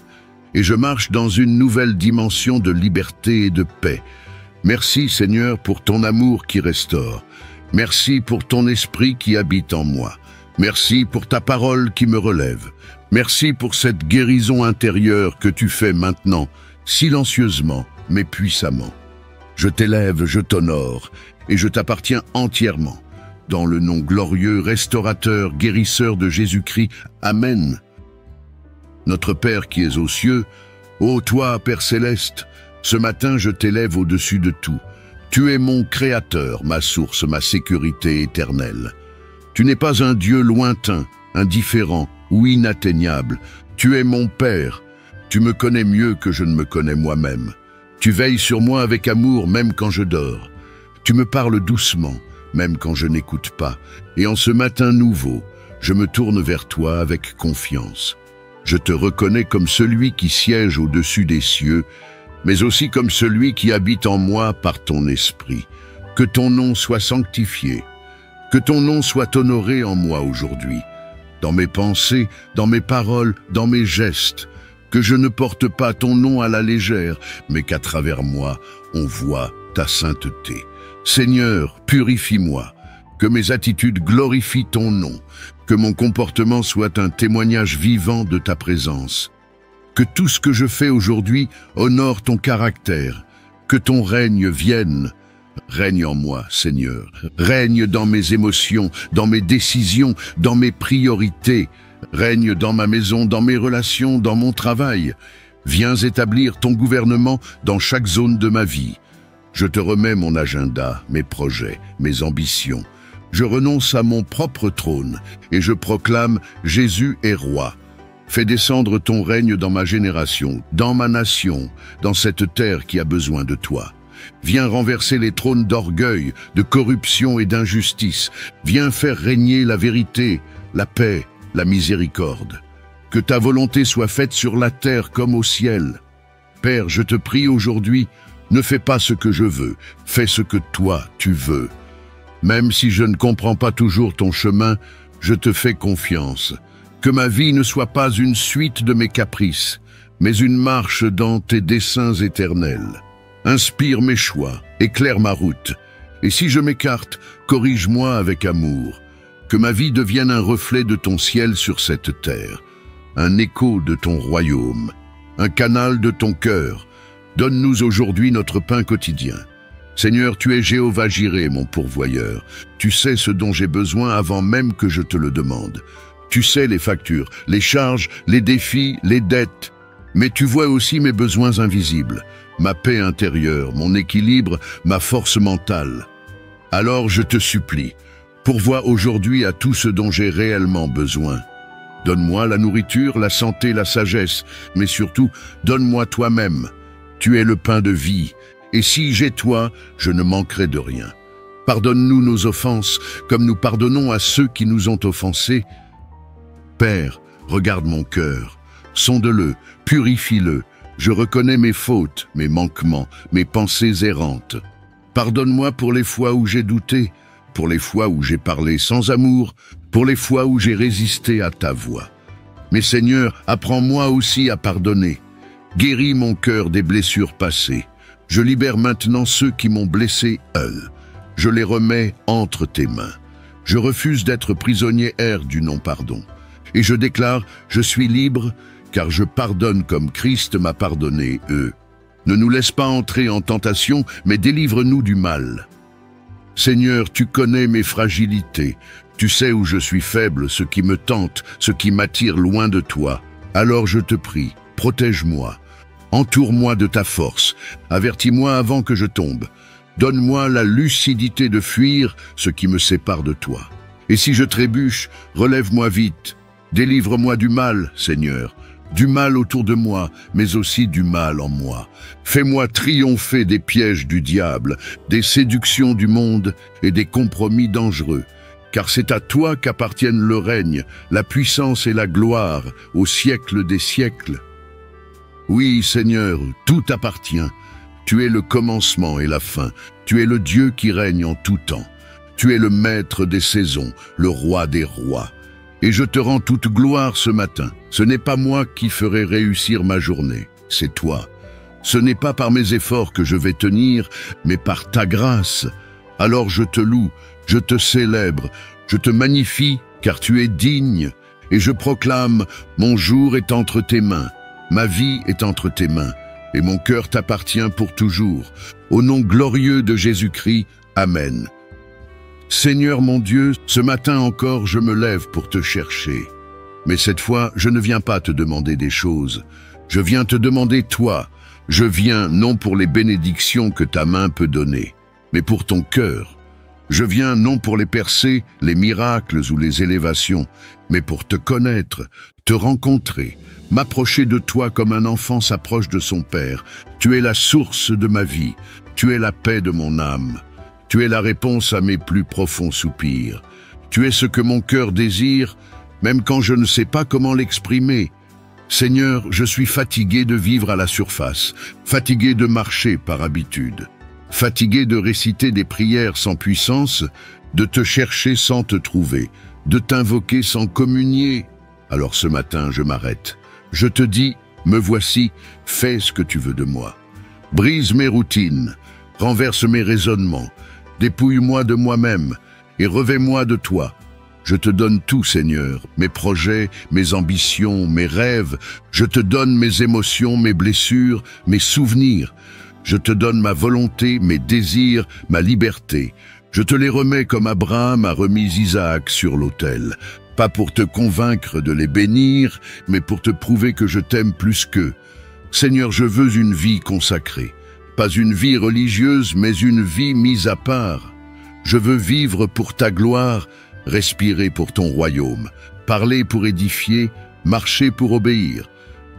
et je marche dans une nouvelle dimension de liberté et de paix. Merci Seigneur pour ton amour qui restaure. Merci pour ton esprit qui habite en moi. Merci pour ta parole qui me relève. Merci pour cette guérison intérieure que tu fais maintenant, silencieusement, mais puissamment. Je t'élève, je t'honore, et je t'appartiens entièrement. Dans le nom glorieux, restaurateur, guérisseur de Jésus-Christ. Amen. Notre Père qui es aux cieux, ô toi, Père céleste, ce matin je t'élève au-dessus de tout. Tu es mon Créateur, ma source, ma sécurité éternelle. Tu n'es pas un Dieu lointain, indifférent ou inatteignable. Tu es mon Père. Tu me connais mieux que je ne me connais moi-même. Tu veilles sur moi avec amour même quand je dors. Tu me parles doucement, même quand je n'écoute pas. Et en ce matin nouveau, je me tourne vers toi avec confiance. Je te reconnais comme celui qui siège au-dessus des cieux, mais aussi comme celui qui habite en moi par ton esprit. Que ton nom soit sanctifié, que ton nom soit honoré en moi aujourd'hui, dans mes pensées, dans mes paroles, dans mes gestes, que je ne porte pas ton nom à la légère, mais qu'à travers moi, on voit ta sainteté. Seigneur, purifie-moi, que mes attitudes glorifient ton nom, que mon comportement soit un témoignage vivant de ta présence. Que tout ce que je fais aujourd'hui honore ton caractère, que ton règne vienne. Règne en moi, Seigneur. Règne dans mes émotions, dans mes décisions, dans mes priorités. Règne dans ma maison, dans mes relations, dans mon travail. Viens établir ton gouvernement dans chaque zone de ma vie. Je te remets mon agenda, mes projets, mes ambitions. Je renonce à mon propre trône et je proclame Jésus est roi. Fais descendre ton règne dans ma génération, dans ma nation, dans cette terre qui a besoin de toi. Viens renverser les trônes d'orgueil, de corruption et d'injustice. Viens faire régner la vérité, la paix, la miséricorde. Que ta volonté soit faite sur la terre comme au ciel. Père, je te prie aujourd'hui, ne fais pas ce que je veux, fais ce que toi tu veux. Même si je ne comprends pas toujours ton chemin, je te fais confiance. Que ma vie ne soit pas une suite de mes caprices, mais une marche dans tes desseins éternels. Inspire mes choix, éclaire ma route, et si je m'écarte, corrige-moi avec amour. Que ma vie devienne un reflet de ton ciel sur cette terre, un écho de ton royaume, un canal de ton cœur. Donne-nous aujourd'hui notre pain quotidien. Seigneur, tu es Jéhovah Jireh, mon pourvoyeur. Tu sais ce dont j'ai besoin avant même que je te le demande. Tu sais les factures, les charges, les défis, les dettes. Mais tu vois aussi mes besoins invisibles, ma paix intérieure, mon équilibre, ma force mentale. Alors je te supplie, pourvois aujourd'hui à tout ce dont j'ai réellement besoin. Donne-moi la nourriture, la santé, la sagesse, mais surtout, donne-moi toi-même. Tu es le pain de vie, et si j'ai toi, je ne manquerai de rien. Pardonne-nous nos offenses, comme nous pardonnons à ceux qui nous ont offensés. Père, regarde mon cœur, sonde-le, purifie-le, Je reconnais mes fautes, mes manquements, mes pensées errantes. Pardonne-moi pour les fois où j'ai douté, pour les fois où j'ai parlé sans amour, pour les fois où j'ai résisté à ta voix. Mais Seigneur, apprends-moi aussi à pardonner. Guéris mon cœur des blessures passées. Je libère maintenant ceux qui m'ont blessé eux. Je les remets entre tes mains. Je refuse d'être prisonnier du non-pardon. Et je déclare, je suis libre, car je pardonne comme Christ m'a pardonné eux. Ne nous laisse pas entrer en tentation, mais délivre-nous du mal. Seigneur, tu connais mes fragilités. Tu sais où je suis faible, ce qui me tente, ce qui m'attire loin de toi. Alors je te prie, protège-moi. Entoure-moi de ta force. Avertis-moi avant que je tombe. Donne-moi la lucidité de fuir ce qui me sépare de toi. Et si je trébuche, relève-moi vite. Délivre-moi du mal, Seigneur. Du mal autour de moi, mais aussi du mal en moi. Fais-moi triompher des pièges du diable, des séductions du monde et des compromis dangereux. Car c'est à toi qu'appartiennent le règne, la puissance et la gloire, au siècle des siècles. Oui, Seigneur, tout t'appartient. Tu es le commencement et la fin. Tu es le Dieu qui règne en tout temps. Tu es le maître des saisons, le roi des rois. Et je te rends toute gloire ce matin. Ce n'est pas moi qui ferai réussir ma journée, c'est toi. Ce n'est pas par mes efforts que je vais tenir, mais par ta grâce. Alors je te loue, je te célèbre, je te magnifie, car tu es digne. Et je proclame, mon jour est entre tes mains, ma vie est entre tes mains, et mon cœur t'appartient pour toujours. Au nom glorieux de Jésus-Christ, Amen. Seigneur mon Dieu, ce matin encore je me lève pour te chercher. Mais cette fois, je ne viens pas te demander des choses. Je viens te demander toi. Je viens non pour les bénédictions que ta main peut donner, mais pour ton cœur. Je viens non pour les percées, les miracles ou les élévations, mais pour te connaître, te rencontrer, m'approcher de toi comme un enfant s'approche de son père. Tu es la source de ma vie, tu es la paix de mon âme. Tu es la réponse à mes plus profonds soupirs. Tu es ce que mon cœur désire, même quand je ne sais pas comment l'exprimer. Seigneur, je suis fatigué de vivre à la surface, fatigué de marcher par habitude, fatigué de réciter des prières sans puissance, de te chercher sans te trouver, de t'invoquer sans communier. Alors ce matin, je m'arrête. Je te dis, me voici, fais ce que tu veux de moi. Brise mes routines, renverse mes raisonnements, dépouille-moi de moi-même et revêt-moi de toi. Je te donne tout, Seigneur, mes projets, mes ambitions, mes rêves. Je te donne mes émotions, mes blessures, mes souvenirs. Je te donne ma volonté, mes désirs, ma liberté. Je te les remets comme Abraham a remis Isaac sur l'autel. Pas pour te convaincre de les bénir, mais pour te prouver que je t'aime plus qu'eux. Seigneur, je veux une vie consacrée. Pas une vie religieuse, mais une vie mise à part. Je veux vivre pour ta gloire, respirer pour ton royaume, parler pour édifier, marcher pour obéir.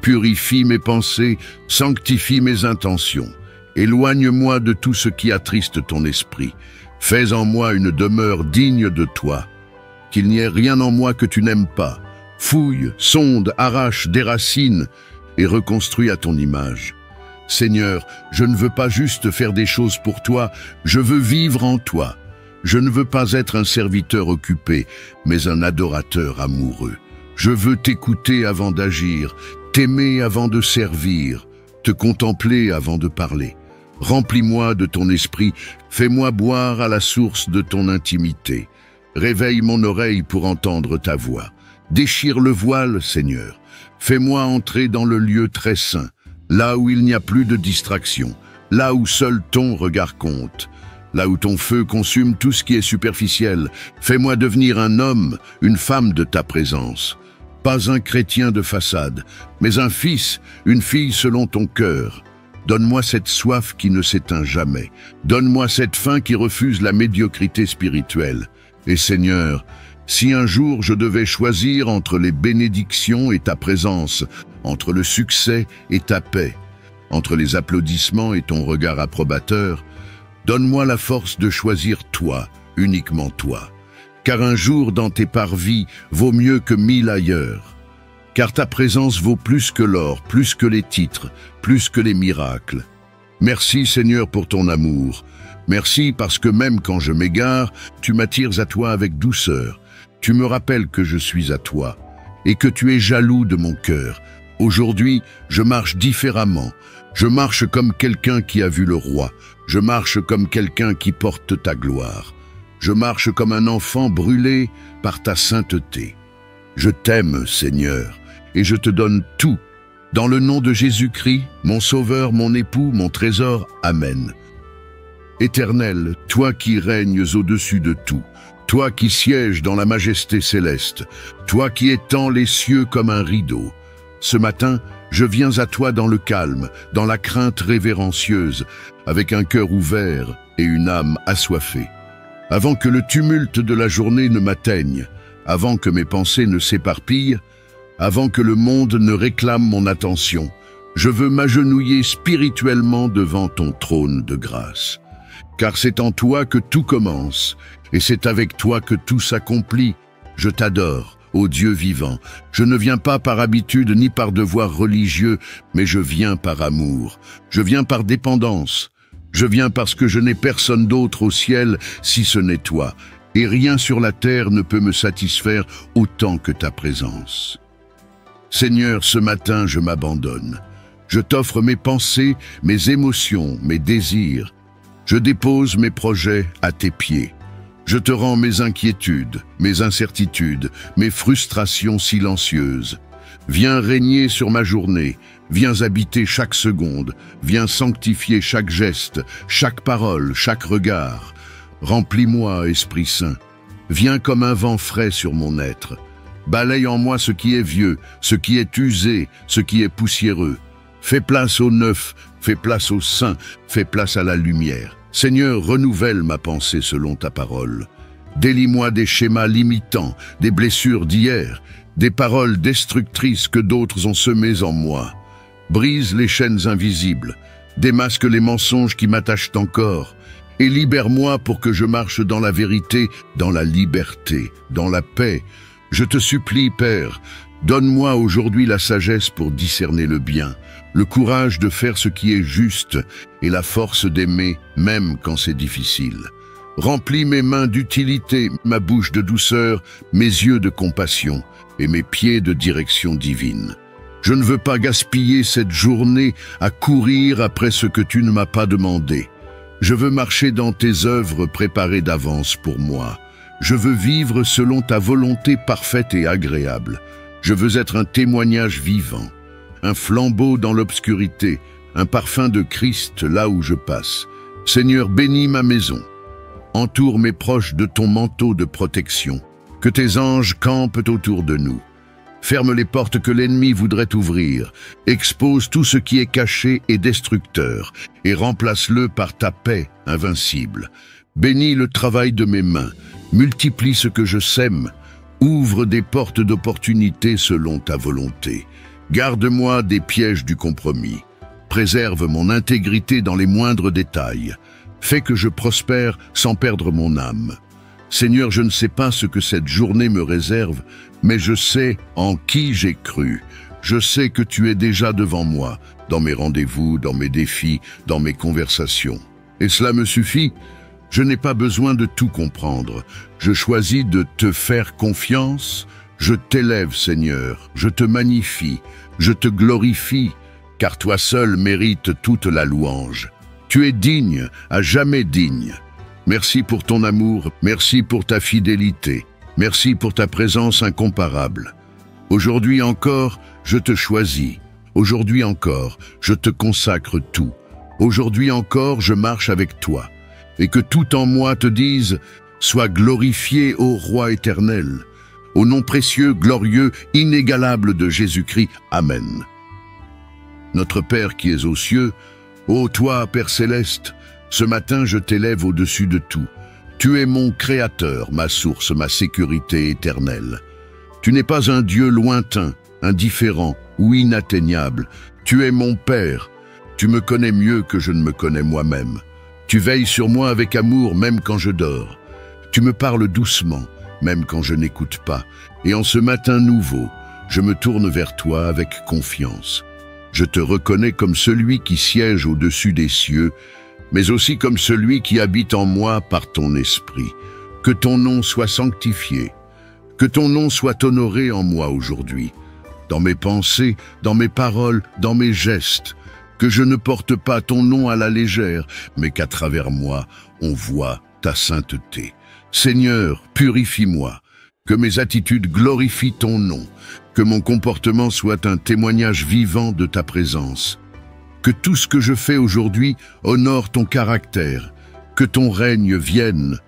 Purifie mes pensées, sanctifie mes intentions. Éloigne-moi de tout ce qui attriste ton esprit. Fais en moi une demeure digne de toi. Qu'il n'y ait rien en moi que tu n'aimes pas. Fouille, sonde, arrache, déracine et reconstruis à ton image. Seigneur, je ne veux pas juste faire des choses pour toi, je veux vivre en toi. Je ne veux pas être un serviteur occupé, mais un adorateur amoureux. Je veux t'écouter avant d'agir, t'aimer avant de servir, te contempler avant de parler. Remplis-moi de ton esprit, fais-moi boire à la source de ton intimité. Réveille mon oreille pour entendre ta voix. Déchire le voile, Seigneur. Fais-moi entrer dans le lieu très saint, là où il n'y a plus de distraction, là où seul ton regard compte, là où ton feu consume tout ce qui est superficiel. Fais-moi devenir un homme, une femme de ta présence. Pas un chrétien de façade, mais un fils, une fille selon ton cœur. Donne-moi cette soif qui ne s'éteint jamais. Donne-moi cette faim qui refuse la médiocrité spirituelle. Et Seigneur, si un jour je devais choisir entre les bénédictions et ta présence, entre le succès et ta paix, entre les applaudissements et ton regard approbateur, donne-moi la force de choisir toi, uniquement toi. Car un jour dans tes parvis vaut mieux que 1000 ailleurs. car ta présence vaut plus que l'or, plus que les titres, plus que les miracles. Merci Seigneur pour ton amour. Merci parce que même quand je m'égare, tu m'attires à toi avec douceur. Tu me rappelles que je suis à toi et que tu es jaloux de mon cœur. Aujourd'hui, je marche différemment. Je marche comme quelqu'un qui a vu le roi. Je marche comme quelqu'un qui porte ta gloire. Je marche comme un enfant brûlé par ta sainteté. Je t'aime, Seigneur, et je te donne tout. Dans le nom de Jésus-Christ, mon Sauveur, mon époux, mon trésor, Amen. Éternel, toi qui règnes au-dessus de tout, toi qui sièges dans la majesté céleste, toi qui étends les cieux comme un rideau. Ce matin, je viens à toi dans le calme, dans la crainte révérencieuse, avec un cœur ouvert et une âme assoiffée. Avant que le tumulte de la journée ne m'atteigne, avant que mes pensées ne s'éparpillent, avant que le monde ne réclame mon attention, je veux m'agenouiller spirituellement devant ton trône de grâce. Car c'est en toi que tout commence, et c'est avec toi que tout s'accomplit. Je t'adore, ô Dieu vivant. Je ne viens pas par habitude ni par devoir religieux, mais je viens par amour. Je viens par dépendance. Je viens parce que je n'ai personne d'autre au ciel si ce n'est toi, et rien sur la terre ne peut me satisfaire autant que ta présence. Seigneur, ce matin, je m'abandonne. Je t'offre mes pensées, mes émotions, mes désirs. Je dépose mes projets à tes pieds. Je te rends mes inquiétudes, mes incertitudes, mes frustrations silencieuses. Viens régner sur ma journée, viens habiter chaque seconde, viens sanctifier chaque geste, chaque parole, chaque regard. Remplis-moi, Esprit Saint. Viens comme un vent frais sur mon être. Balaye en moi ce qui est vieux, ce qui est usé, ce qui est poussiéreux. Fais place au neuf, fais place au saint, fais place à la lumière. Seigneur, renouvelle ma pensée selon ta parole. Délie-moi des schémas limitants, des blessures d'hier, des paroles destructrices que d'autres ont semées en moi. Brise les chaînes invisibles, démasque les mensonges qui m'attachent encore, et libère-moi pour que je marche dans la vérité, dans la liberté, dans la paix. Je te supplie, Père, donne-moi aujourd'hui la sagesse pour discerner le bien, le courage de faire ce qui est juste et la force d'aimer même quand c'est difficile. Remplis mes mains d'utilité, ma bouche de douceur, mes yeux de compassion et mes pieds de direction divine. Je ne veux pas gaspiller cette journée à courir après ce que tu ne m'as pas demandé. Je veux marcher dans tes œuvres préparées d'avance pour moi. Je veux vivre selon ta volonté parfaite et agréable. Je veux être un témoignage vivant, un flambeau dans l'obscurité, un parfum de Christ là où je passe. Seigneur, bénis ma maison. Entoure mes proches de ton manteau de protection. Que tes anges campent autour de nous. Ferme les portes que l'ennemi voudrait ouvrir. Expose tout ce qui est caché et destructeur et remplace-le par ta paix invincible. Bénis le travail de mes mains. Multiplie ce que je sème. Ouvre des portes d'opportunité selon ta volonté. Garde-moi des pièges du compromis. Préserve mon intégrité dans les moindres détails. Fais que je prospère sans perdre mon âme. Seigneur, je ne sais pas ce que cette journée me réserve, mais je sais en qui j'ai cru. Je sais que tu es déjà devant moi, dans mes rendez-vous, dans mes défis, dans mes conversations. Et cela me suffit. Je n'ai pas besoin de tout comprendre. Je choisis de te faire confiance. Je t'élève, Seigneur. Je te magnifie. Je te glorifie, car toi seul mérites toute la louange. Tu es digne, à jamais digne. Merci pour ton amour, merci pour ta fidélité, merci pour ta présence incomparable. Aujourd'hui encore, je te choisis. Aujourd'hui encore, je te consacre tout. Aujourd'hui encore, je marche avec toi. Et que tout en moi te dise, sois glorifié ô Roi éternel. Au nom précieux, glorieux, inégalable de Jésus-Christ. Amen. Notre Père qui es aux cieux, ô toi, Père céleste, ce matin je t'élève au-dessus de tout. Tu es mon Créateur, ma source, ma sécurité éternelle. Tu n'es pas un Dieu lointain, indifférent ou inatteignable. Tu es mon Père. Tu me connais mieux que je ne me connais moi-même. Tu veilles sur moi avec amour même quand je dors. Tu me parles doucement, même quand je n'écoute pas. Et en ce matin nouveau, je me tourne vers toi avec confiance. Je te reconnais comme celui qui siège au-dessus des cieux, mais aussi comme celui qui habite en moi par ton esprit. Que ton nom soit sanctifié, que ton nom soit honoré en moi aujourd'hui, dans mes pensées, dans mes paroles, dans mes gestes, que je ne porte pas ton nom à la légère, mais qu'à travers moi, on voit ta sainteté. Seigneur, purifie-moi, que mes attitudes glorifient ton nom, que mon comportement soit un témoignage vivant de ta présence. Que tout ce que je fais aujourd'hui honore ton caractère, que ton règne vienne.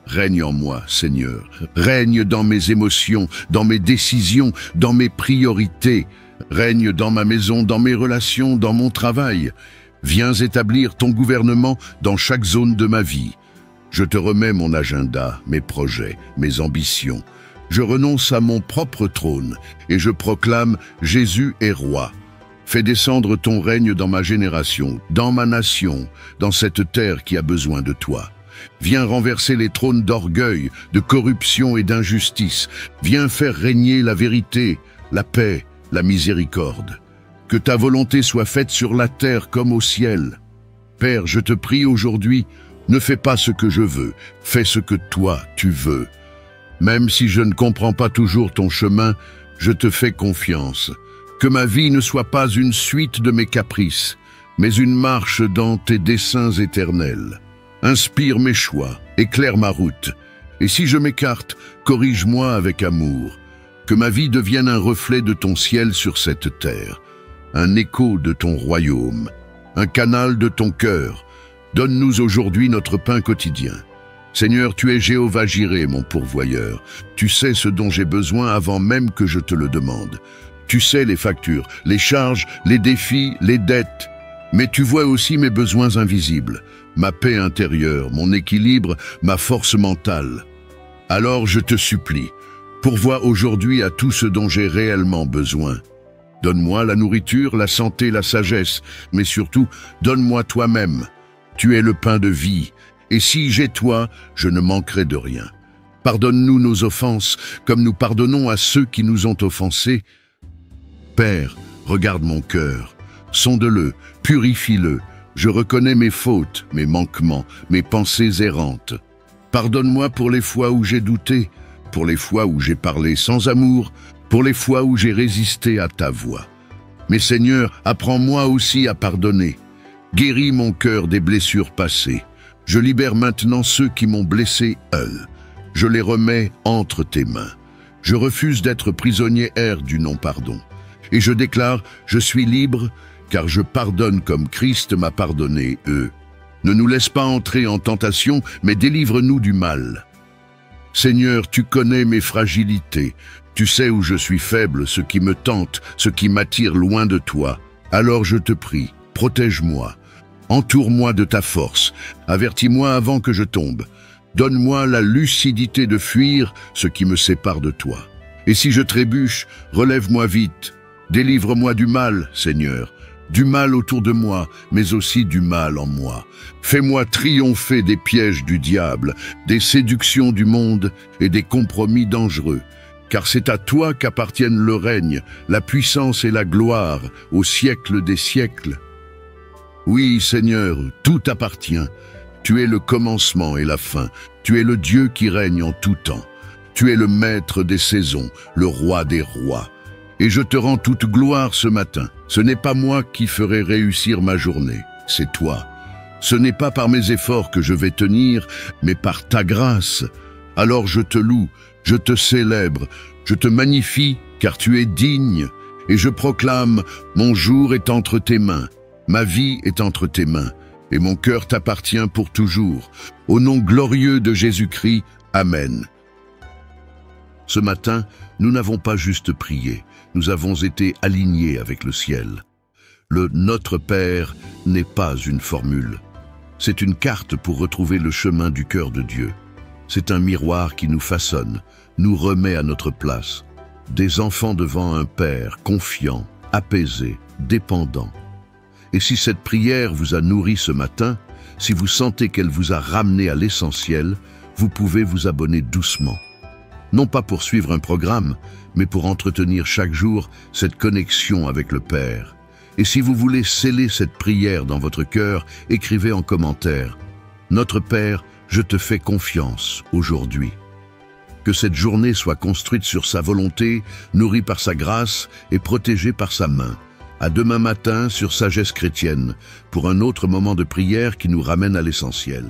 Règne en moi, Seigneur. Règne dans mes émotions, dans mes décisions, dans mes priorités. Règne dans ma maison, dans mes relations, dans mon travail. Viens établir ton gouvernement dans chaque zone de ma vie. Je te remets mon agenda, mes projets, mes ambitions. Je renonce à mon propre trône et je proclame Jésus est roi. Fais descendre ton règne dans ma génération, dans ma nation, dans cette terre qui a besoin de toi. Viens renverser les trônes d'orgueil, de corruption et d'injustice. Viens faire régner la vérité, la paix, la miséricorde. Que ta volonté soit faite sur la terre comme au ciel. Père, je te prie aujourd'hui, ne fais pas ce que je veux, fais ce que toi tu veux. Même si je ne comprends pas toujours ton chemin, je te fais confiance. Que ma vie ne soit pas une suite de mes caprices, mais une marche dans tes desseins éternels. Inspire mes choix, éclaire ma route. Et si je m'écarte, corrige-moi avec amour. Que ma vie devienne un reflet de ton ciel sur cette terre, un écho de ton royaume, un canal de ton cœur. Donne-nous aujourd'hui notre pain quotidien. Seigneur, tu es Jéhovah Jireh, mon pourvoyeur. Tu sais ce dont j'ai besoin avant même que je te le demande. Tu sais les factures, les charges, les défis, les dettes. Mais tu vois aussi mes besoins invisibles, ma paix intérieure, mon équilibre, ma force mentale. Alors je te supplie, pourvois aujourd'hui à tout ce dont j'ai réellement besoin. Donne-moi la nourriture, la santé, la sagesse, mais surtout, donne-moi toi-même. Tu es le pain de vie, et si j'ai toi, je ne manquerai de rien. Pardonne-nous nos offenses, comme nous pardonnons à ceux qui nous ont offensés. Père, regarde mon cœur, sonde-le, purifie-le. Je reconnais mes fautes, mes manquements, mes pensées errantes. Pardonne-moi pour les fois où j'ai douté, pour les fois où j'ai parlé sans amour, pour les fois où j'ai résisté à ta voix. Mais Seigneur, apprends-moi aussi à pardonner. Guéris mon cœur des blessures passées. Je libère maintenant ceux qui m'ont blessé, eux. Je les remets entre tes mains. Je refuse d'être prisonnier du non-pardon. Et je déclare, je suis libre, car je pardonne comme Christ m'a pardonné, eux. Ne nous laisse pas entrer en tentation, mais délivre-nous du mal. Seigneur, tu connais mes fragilités. Tu sais où je suis faible, ce qui me tente, ce qui m'attire loin de toi. Alors je te prie, protège-moi. Entoure-moi de ta force. Avertis-moi avant que je tombe. Donne-moi la lucidité de fuir ce qui me sépare de toi. Et si je trébuche, relève-moi vite. Délivre-moi du mal, Seigneur. Du mal autour de moi, mais aussi du mal en moi. Fais-moi triompher des pièges du diable, des séductions du monde et des compromis dangereux. Car c'est à toi qu'appartiennent le règne, la puissance et la gloire, au siècle des siècles. Oui, Seigneur, tout t'appartient. Tu es le commencement et la fin. Tu es le Dieu qui règne en tout temps. Tu es le maître des saisons, le roi des rois. Et je te rends toute gloire ce matin. Ce n'est pas moi qui ferai réussir ma journée, c'est toi. Ce n'est pas par mes efforts que je vais tenir, mais par ta grâce. Alors je te loue, je te célèbre, je te magnifie, car tu es digne. Et je proclame, mon jour est entre tes mains, ma vie est entre tes mains, et mon cœur t'appartient pour toujours. Au nom glorieux de Jésus-Christ, Amen. Ce matin, nous n'avons pas juste prié, nous avons été alignés avec le ciel. Le Notre Père n'est pas une formule. C'est une carte pour retrouver le chemin du cœur de Dieu. C'est un miroir qui nous façonne, nous remet à notre place. Des enfants devant un Père confiant, apaisé, dépendant. Et si cette prière vous a nourri ce matin, si vous sentez qu'elle vous a ramené à l'essentiel, vous pouvez vous abonner doucement. non pas pour suivre un programme, mais pour entretenir chaque jour cette connexion avec le Père. Et si vous voulez sceller cette prière dans votre cœur, écrivez en commentaire « Notre Père, je te fais confiance aujourd'hui ». Que cette journée soit construite sur sa volonté, nourrie par sa grâce et protégée par sa main. À demain matin sur Sagesse chrétienne, pour un autre moment de prière qui nous ramène à l'essentiel.